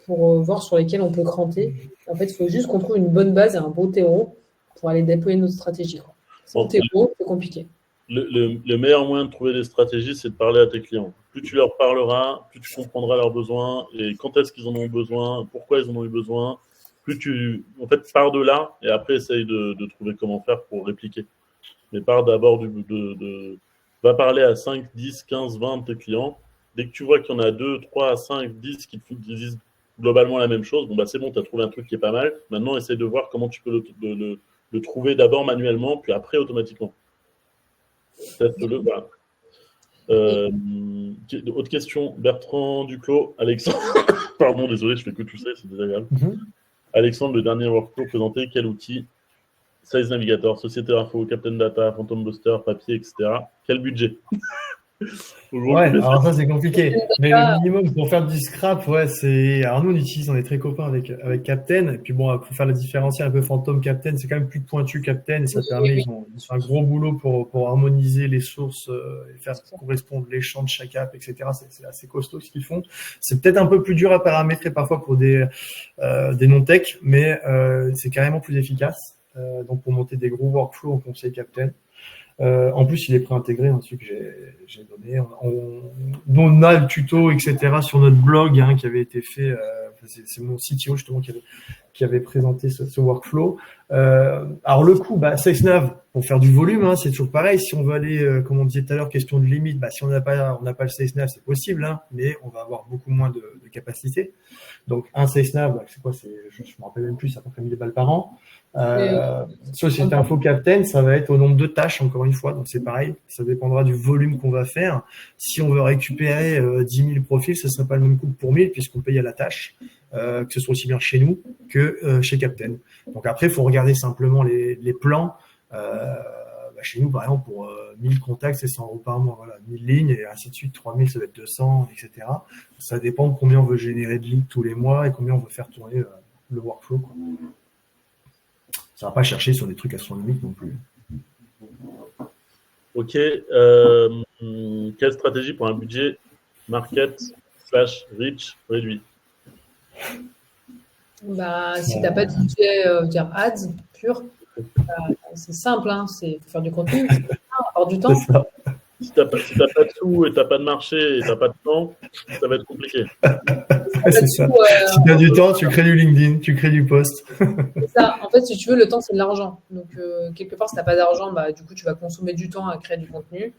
pour voir sur lesquelles on peut cranter. En fait, il faut juste qu'on trouve une bonne base et un beau terreau pour aller déployer notre stratégie. Sans terreau, c'est compliqué. Le meilleur moyen de trouver des stratégies, c'est de parler à tes clients. Plus tu leur parleras, plus tu comprendras leurs besoins et quand est-ce qu'ils en ont besoin, pourquoi ils en ont eu besoin. Plus tu, en fait, pars de là et après essaye de trouver comment faire pour répliquer. Mais pars d'abord va parler à 5, 10, 15, 20 de tes clients. Dès que tu vois qu'il y en a 2, 3, 5, 10 qui te disent globalement la même chose, c'est bon, tu as trouvé un truc qui est pas mal. Maintenant, essaye de voir comment tu peux le trouver d'abord manuellement, puis après automatiquement. Teste-le, voilà. Autre question, Bertrand Duclos, Alexandre. Pardon, désolé, je fais que tousser, c'est désagréable. Alexandre, le dernier workflow présenté, quel outil? Size Navigator, Société Info, Captain Data, Phantom Booster, papier, etc. Quel budget? Ouais, alors ça c'est compliqué. Mais le minimum pour faire du scrap, c'est. Alors nous on est très copains avec Captain. Et puis pour faire le différentiel un peu Phantom Captain, c'est quand même plus pointu Captain et ça permet, ils ont un gros boulot pour harmoniser les sources et faire correspondre les champs de chaque app, etc. C'est assez costaud ce qu'ils font. C'est peut-être un peu plus dur à paramétrer parfois pour des non-tech, mais c'est carrément plus efficace. Donc pour monter des gros workflows, on conseille Captain. En plus, il est préintégré, celui que j'ai donné. On a le tuto, etc. sur notre blog qui avait été fait. C'est mon CTO justement qui avait présenté ce workflow. Alors le coup, SalesNav pour faire du volume, c'est toujours pareil. Si on veut aller, comme on disait tout à l'heure, question de limite, si on n'a pas le SalesNav, c'est possible, mais on va avoir beaucoup moins de capacité. Donc un SalesNav, c'est quoi? Je me rappelle même plus, c'est à peu près 1000 balles par an. Société Info Captain, ça va être au nombre de tâches, encore une fois, donc c'est pareil, ça dépendra du volume qu'on va faire. Si on veut récupérer 10 000 profils, ce ne sera pas le même coût que pour 1000 puisqu'on paye à la tâche, que ce soit aussi bien chez nous que chez Captain. Donc après, il faut regarder simplement les plans. Chez nous, par exemple, pour 1000 contacts, c'est 100 € par mois, voilà, 1000 lignes et ainsi de suite, 3000, ça va être 200, etc. Ça dépend de combien on veut générer de lignes tous les mois et combien on veut faire tourner le workflow, quoi. Ça ne va pas chercher sur des trucs astronomiques non plus. Ok. Quelle stratégie pour un budget market / reach réduit? Si tu n'as pas de budget ads pur, c'est simple, c'est faire du contenu, avoir du temps. Si tu n'as pas de sous et tu n'as pas de marché et tu n'as pas de temps, ça va être compliqué. C'est ça. Si tu as du temps, tu crées du LinkedIn, tu crées du post. C'est ça. En fait, si tu veux, le temps, c'est de l'argent. Donc, quelque part, si tu n'as pas d'argent, du coup, tu vas consommer du temps à créer du contenu.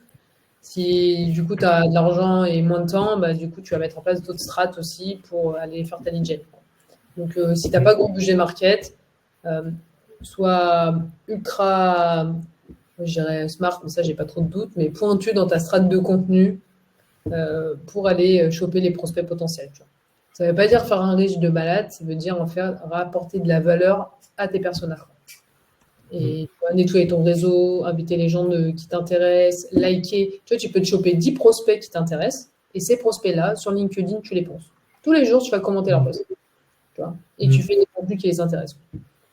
Si, du coup, tu as de l'argent et moins de temps, du coup, tu vas mettre en place d'autres strates aussi pour aller faire ta lead gen. Donc, si tu n'as pas gros budget market, soit ultra, je dirais smart, mais ça, j'ai pas trop de doute, mais pointu dans ta strate de contenu pour aller choper les prospects potentiels. Tu vois. Ça ne veut pas dire faire un riche de balade, ça veut dire en faire rapporter de la valeur à tes personnages. Et tu vas nettoyer ton réseau, inviter les gens qui t'intéressent, liker. Tu vois, tu peux te choper 10 prospects qui t'intéressent et ces prospects-là, sur LinkedIn, tu les penses. Tous les jours, tu vas commenter leurs posts. Tu vois, et tu fais des contenus qui les intéressent.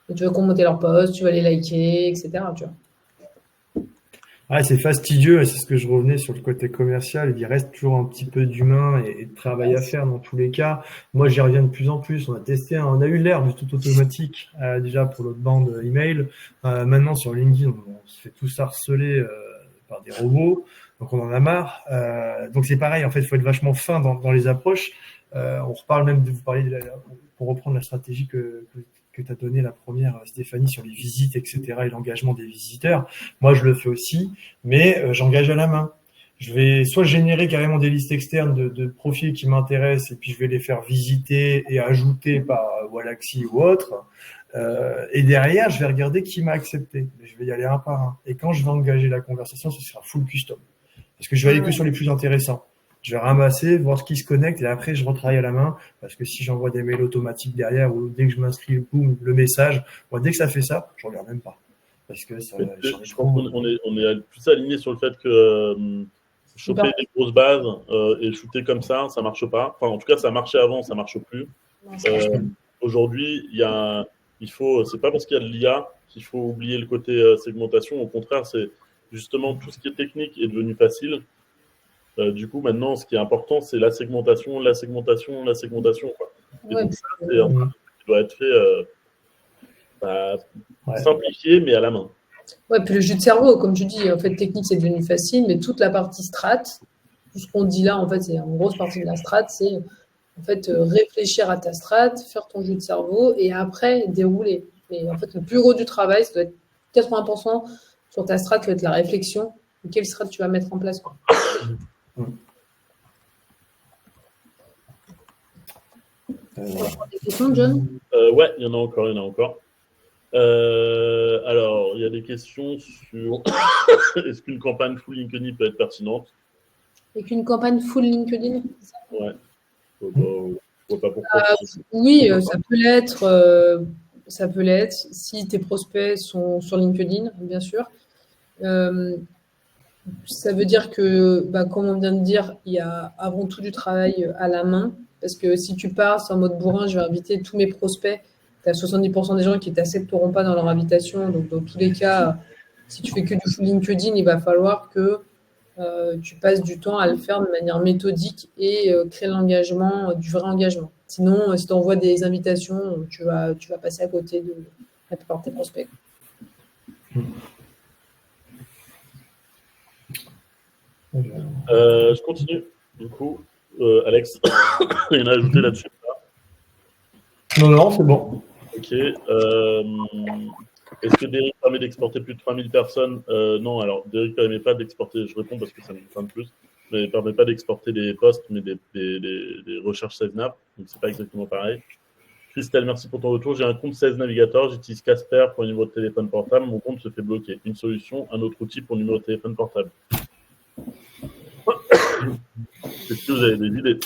Et tu vas commenter leurs posts, tu vas les liker, etc. Tu vois. Ah, c'est fastidieux, et c'est ce que je revenais sur le côté commercial. Il reste toujours un petit peu d'humain et de travail à faire dans tous les cas. Moi, j'y reviens de plus en plus. On a testé, on a eu l'ère du tout automatique déjà pour notre bande email. Maintenant, sur LinkedIn, on se fait tous harceler par des robots. Donc, on en a marre. Donc, c'est pareil. En fait, il faut être vachement fin dans les approches. On reparle même de vous parler pour reprendre la stratégie que tu as donnée la première, Stéphanie, sur les visites, etc. et l'engagement des visiteurs. Moi, je le fais aussi, mais j'engage à la main. Je vais soit générer carrément des listes externes de profils qui m'intéressent et puis je vais les faire visiter et ajouter par Wallaxy ou autre. Et derrière, je vais regarder qui m'a accepté. Mais je vais y aller un par un. Et quand je vais engager la conversation, ce sera full custom. Parce que je vais aller que sur les plus intéressants. Je vais ramasser, voir ce qui se connecte et après je retravaille à la main parce que si j'envoie des mails automatiques derrière ou dès que je m'inscris, boum, le message, moi dès que ça fait ça, je regarde même pas. Parce que ça, Je pense qu'on est plus aligné sur le fait que choper des grosses bases et shooter comme ça marche pas. Enfin, en tout cas, ça marchait avant, ça marche plus. Aujourd'hui, c'est pas parce qu'il y a de l'IA qu'il faut oublier le côté segmentation. Au contraire, c'est justement tout ce qui est technique est devenu facile. Du coup, maintenant, ce qui est important, c'est la segmentation. Quoi. Et donc, ça, c'est un truc qui doit être fait simplifié, mais à la main. Ouais, puis le jus de cerveau, comme tu dis, en fait, technique, c'est devenu facile, mais toute la partie strat, tout ce qu'on dit là, en fait, c'est une grosse partie de la strat, c'est en fait réfléchir à ta strat, faire ton jus de cerveau et après dérouler. Et en fait, le plus gros du travail, ça doit être 80% sur ta strat, ça doit être la réflexion. Quelle strat tu vas mettre en place, quoi. Des questions, John? Ouais, il y en a encore. Alors, il y a des questions sur est-ce qu'une campagne full LinkedIn peut être pertinente? Et qu'une campagne full LinkedIn? Ouais. Je vois pas pourquoi. Oui, ça peut l'être si tes prospects sont sur LinkedIn, bien sûr. Ça veut dire que, comme on vient de dire, il y a avant tout du travail à la main. Parce que si tu pars en mode bourrin, je vais inviter tous mes prospects, tu as 70% des gens qui ne t'accepteront pas dans leur invitation. Donc, dans tous les cas, si tu fais que du full LinkedIn, il va falloir que tu passes du temps à le faire de manière méthodique et créer l'engagement, du vrai engagement. Sinon, si tu envoies des invitations, tu vas passer à côté de la plupart de tes prospects. Je continue. Du coup, Alex, il y en a ajouté là-dessus. Non, c'est bon. Ok. Est-ce que Derrick permet d'exporter plus de 3000 personnes? Non, alors Derrick ne permet pas d'exporter, je réponds parce que ça me fait plus, mais il ne permet pas d'exporter des posts, mais des recherches SaveNav, donc c'est pas exactement pareil. Christelle, merci pour ton retour. J'ai un compte 16 Navigator, j'utilise Casper pour un numéro de téléphone portable, mon compte se fait bloquer. Une solution, un autre outil pour numéro de téléphone portable. Est-ce que vous avez des idées?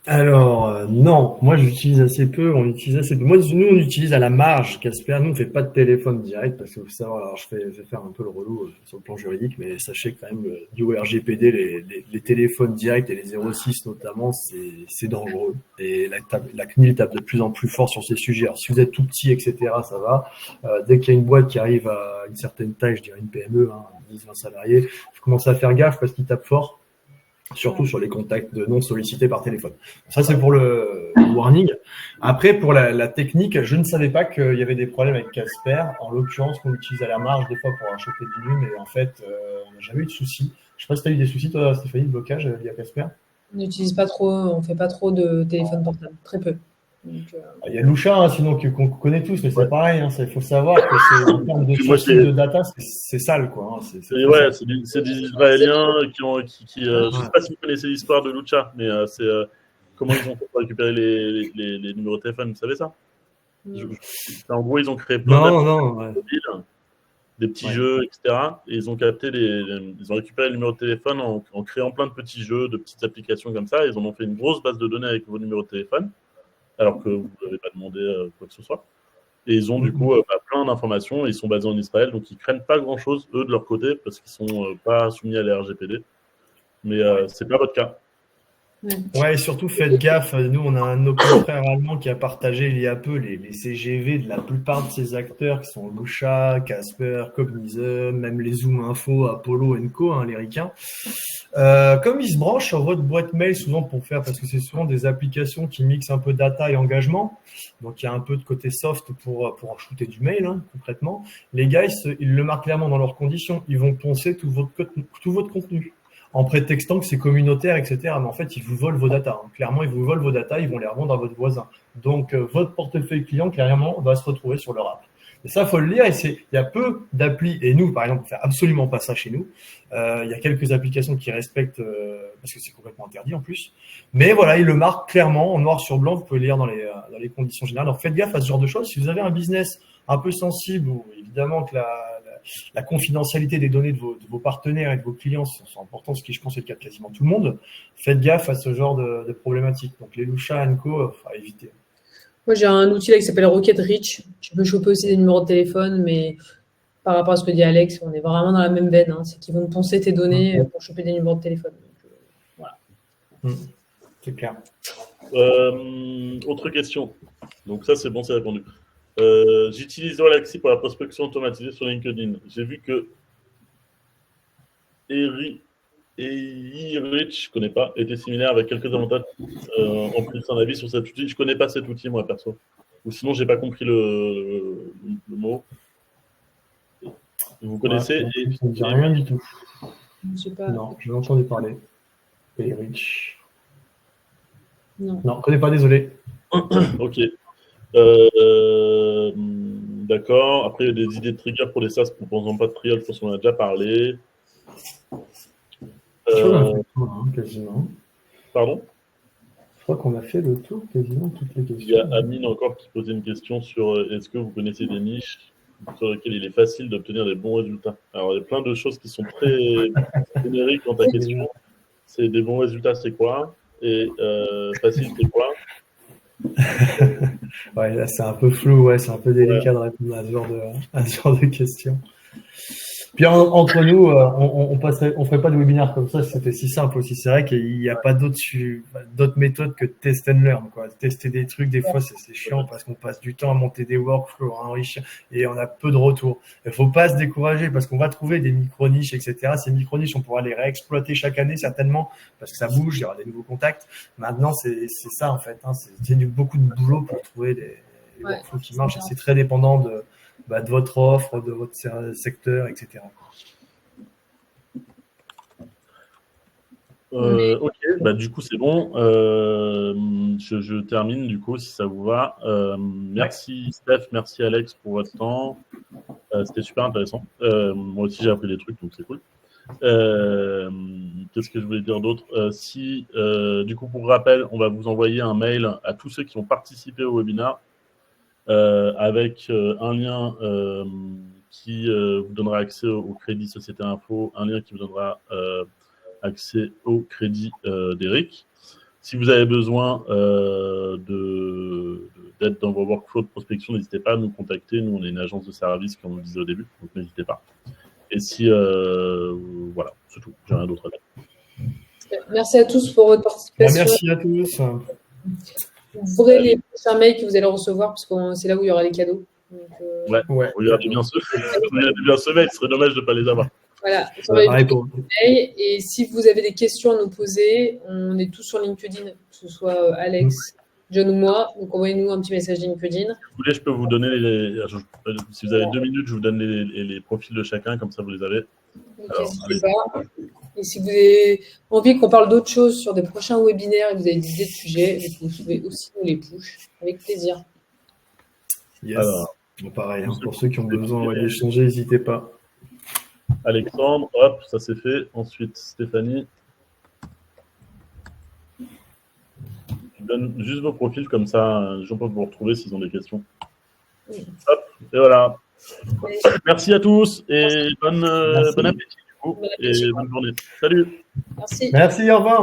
Alors, non, moi j'utilise assez peu, on utilise assez peu. Moi, nous, on utilise à la marge Casper. Nous, on ne fait pas de téléphone direct parce que vous savez, alors je vais faire un peu le relou sur le plan juridique, mais sachez quand même, du RGPD, les téléphones directs et les 06 notamment, c'est dangereux. Et la CNIL tape de plus en plus fort sur ces sujets. Alors, si vous êtes tout petit, etc., ça va. Dès qu'il y a une boîte qui arrive à une certaine taille, je dirais une PME, 10-20 salariés, il faut commencer à faire gaffe parce qu'ils tapent fort. Surtout sur les contacts non sollicités par téléphone. Ça, c'est pour le warning. Après, pour la technique, je ne savais pas qu'il y avait des problèmes avec Casper. En l'occurrence, qu'on utilise à la marge des fois pour acheter du nu, mais en fait, on n'a jamais eu de soucis. Je ne sais pas si tu as eu des soucis, toi, Stéphanie, de blocage via Casper. On n'utilise pas trop, on fait pas trop de téléphone portable, très peu. Donc, il y a Lusha, sinon qu'on connaît tous, mais c'est pareil. Il faut savoir que c'est en termes de sourcing de data, c'est sale, quoi. C'est des Israéliens qui je ne sais pas si vous connaissez l'histoire de Lucha, mais c'est comment ils ont fait pour récupérer les numéros de téléphone, vous savez ça? En gros, ils ont créé plein d'applications mobiles des petits Ouais. jeux, etc. Et ils ont ils ont récupéré le numéro de téléphone en créant plein de petits jeux, de petites applications comme ça. Ils en ont fait une grosse base de données avec vos numéros de téléphone, alors que vous n'avez pas demandé quoi que ce soit. Et ils ont du coup plein d'informations. Ils sont basés en Israël, donc ils craignent pas grand-chose, eux, de leur côté, parce qu'ils sont pas soumis à la RGPD. Mais c'est pas votre cas. Ouais, et surtout faites gaffe, nous on a un de nos confrères allemands qui a partagé il y a peu les CGV de la plupart de ces acteurs qui sont Lusha, Casper, Cognizant, même les Zoom Info, Apollo Co, hein, les ricains. Comme ils se branchent sur votre boîte mail souvent pour faire, parce que c'est souvent des applications qui mixent un peu data et engagement, donc il y a un peu de côté soft pour en shooter du mail, hein, concrètement. Les gars, ils le marquent clairement dans leurs conditions, ils vont poncer tout votre contenu en prétextant que c'est communautaire, etc. Mais en fait, ils vous volent vos datas. Hein. Clairement, ils vous volent vos datas, ils vont les revendre à votre voisin. Donc, votre portefeuille client, clairement, va se retrouver sur leur app. Et ça, faut le lire. Et il y a peu d'applis. Et nous, par exemple, on fait absolument pas ça chez nous. Il y a quelques applications qui respectent, parce que c'est complètement interdit en plus. Mais voilà, ils le marquent clairement en noir sur blanc. Vous pouvez le lire dans les conditions générales. Donc, faites gaffe à ce genre de choses. Si vous avez un business un peu sensible, ou évidemment que la confidentialité des données de vos partenaires et de vos clients sont importants, ce qui, je pense, est le cas de quasiment tout le monde. Faites gaffe à ce genre de problématiques. Donc, les Lusha Co, à éviter. Moi, j'ai un outil là qui s'appelle Rocket Reach. Tu peux choper aussi des numéros de téléphone, mais par rapport à ce que dit Alex, on est vraiment dans la même veine. Hein. C'est qu'ils vont poncer tes données pour choper des numéros de téléphone. Donc, voilà. C'est clair. Autre question. Donc ça, c'est bon, c'est répondu. J'utilise Relaxi pour la prospection automatisée sur LinkedIn. J'ai vu que Rich, je connais pas, était similaire avec quelques avantages. En plus, un avis sur cet outil. Je connais pas cet outil, moi, perso. Ou sinon, j'ai pas compris le mot. Vous connaissez Ça ne dit rien du tout. Je sais pas. Non, je l'ai entendu parler. Rich. Non. Non, je ne connais pas, désolé. Ok. D'accord. Après, il y a des idées de trigger pour les SaaS proposant pas de trial, je pense qu'on en a déjà parlé. Je crois qu'on a fait le tour, hein, quasiment. Pardon? Je crois qu'on a fait le tour quasiment toutes les questions. Il y a Amine encore qui posait une question sur est-ce que vous connaissez des niches sur lesquelles il est facile d'obtenir des bons résultats? Alors, il y a plein de choses qui sont très génériques dans ta question. C'est des bons résultats, c'est quoi? Et facile, c'est quoi? Ouais, là, c'est un peu flou, ouais, c'est un peu délicat de répondre à ce genre de questions. Puis entre nous, on ferait pas de webinaire comme ça si c'était si simple aussi. C'est vrai qu'il n'y a pas d'autres méthodes que test and learn, quoi. Tester des trucs, des fois, c'est chiant parce qu'on passe du temps à monter des workflows, à enrichir, et on a peu de retours. Il faut pas se décourager parce qu'on va trouver des micro-niches, etc. Ces micro-niches, on pourra les réexploiter chaque année, certainement, parce que ça bouge, il y aura des nouveaux contacts. Maintenant, c'est ça, en fait, hein. C'est beaucoup de boulot pour trouver des workflows qui marchent, et c'est très dépendant de votre offre, de votre secteur, etc. Ok, du coup c'est bon. Je termine du coup si ça vous va. Merci Steph, merci Alex pour votre temps. C'était super intéressant. Moi aussi j'ai appris des trucs donc c'est cool. Qu'est-ce que je voulais dire d'autre? Du coup pour rappel, on va vous envoyer un mail à tous ceux qui ont participé au webinaire avec un lien qui vous donnera accès au crédit Société Info, un lien qui vous donnera accès au crédit d'Eric. Si vous avez besoin d'aide dans vos workflows de prospection, n'hésitez pas à nous contacter. Nous, on est une agence de service, comme on le disait au début, donc n'hésitez pas. Et voilà, c'est tout. J'ai rien d'autre à dire. Merci à tous pour votre participation. Merci à tous. Vous verrez les prochains mails que vous allez recevoir, parce que c'est là où il y aura les cadeaux. Donc, regardez bien ce mail, ce serait dommage de ne pas les avoir. Voilà, et si vous avez des questions à nous poser, on est tous sur LinkedIn, que ce soit Alex, John ou moi, donc envoyez-nous un petit message LinkedIn. Si vous voulez, je peux vous donner si vous avez 2 minutes, je vous donne les profils de chacun, comme ça vous les avez. Et si vous avez envie qu'on parle d'autres choses sur des prochains webinaires et que vous avez des idées de sujets, vous pouvez aussi nous les push, avec plaisir. Yes. Alors, pareil, hein, pour ceux qui ont besoin d'échanger, n'hésitez pas. Alexandre, hop, ça c'est fait. Ensuite, Stéphanie. Je donne juste vos profils, comme ça, les gens peuvent vous retrouver s'ils ont des questions. Hop, et voilà. Merci à tous et Merci. bon appétit du coup, et bonne journée. Salut. Merci. Merci, au revoir.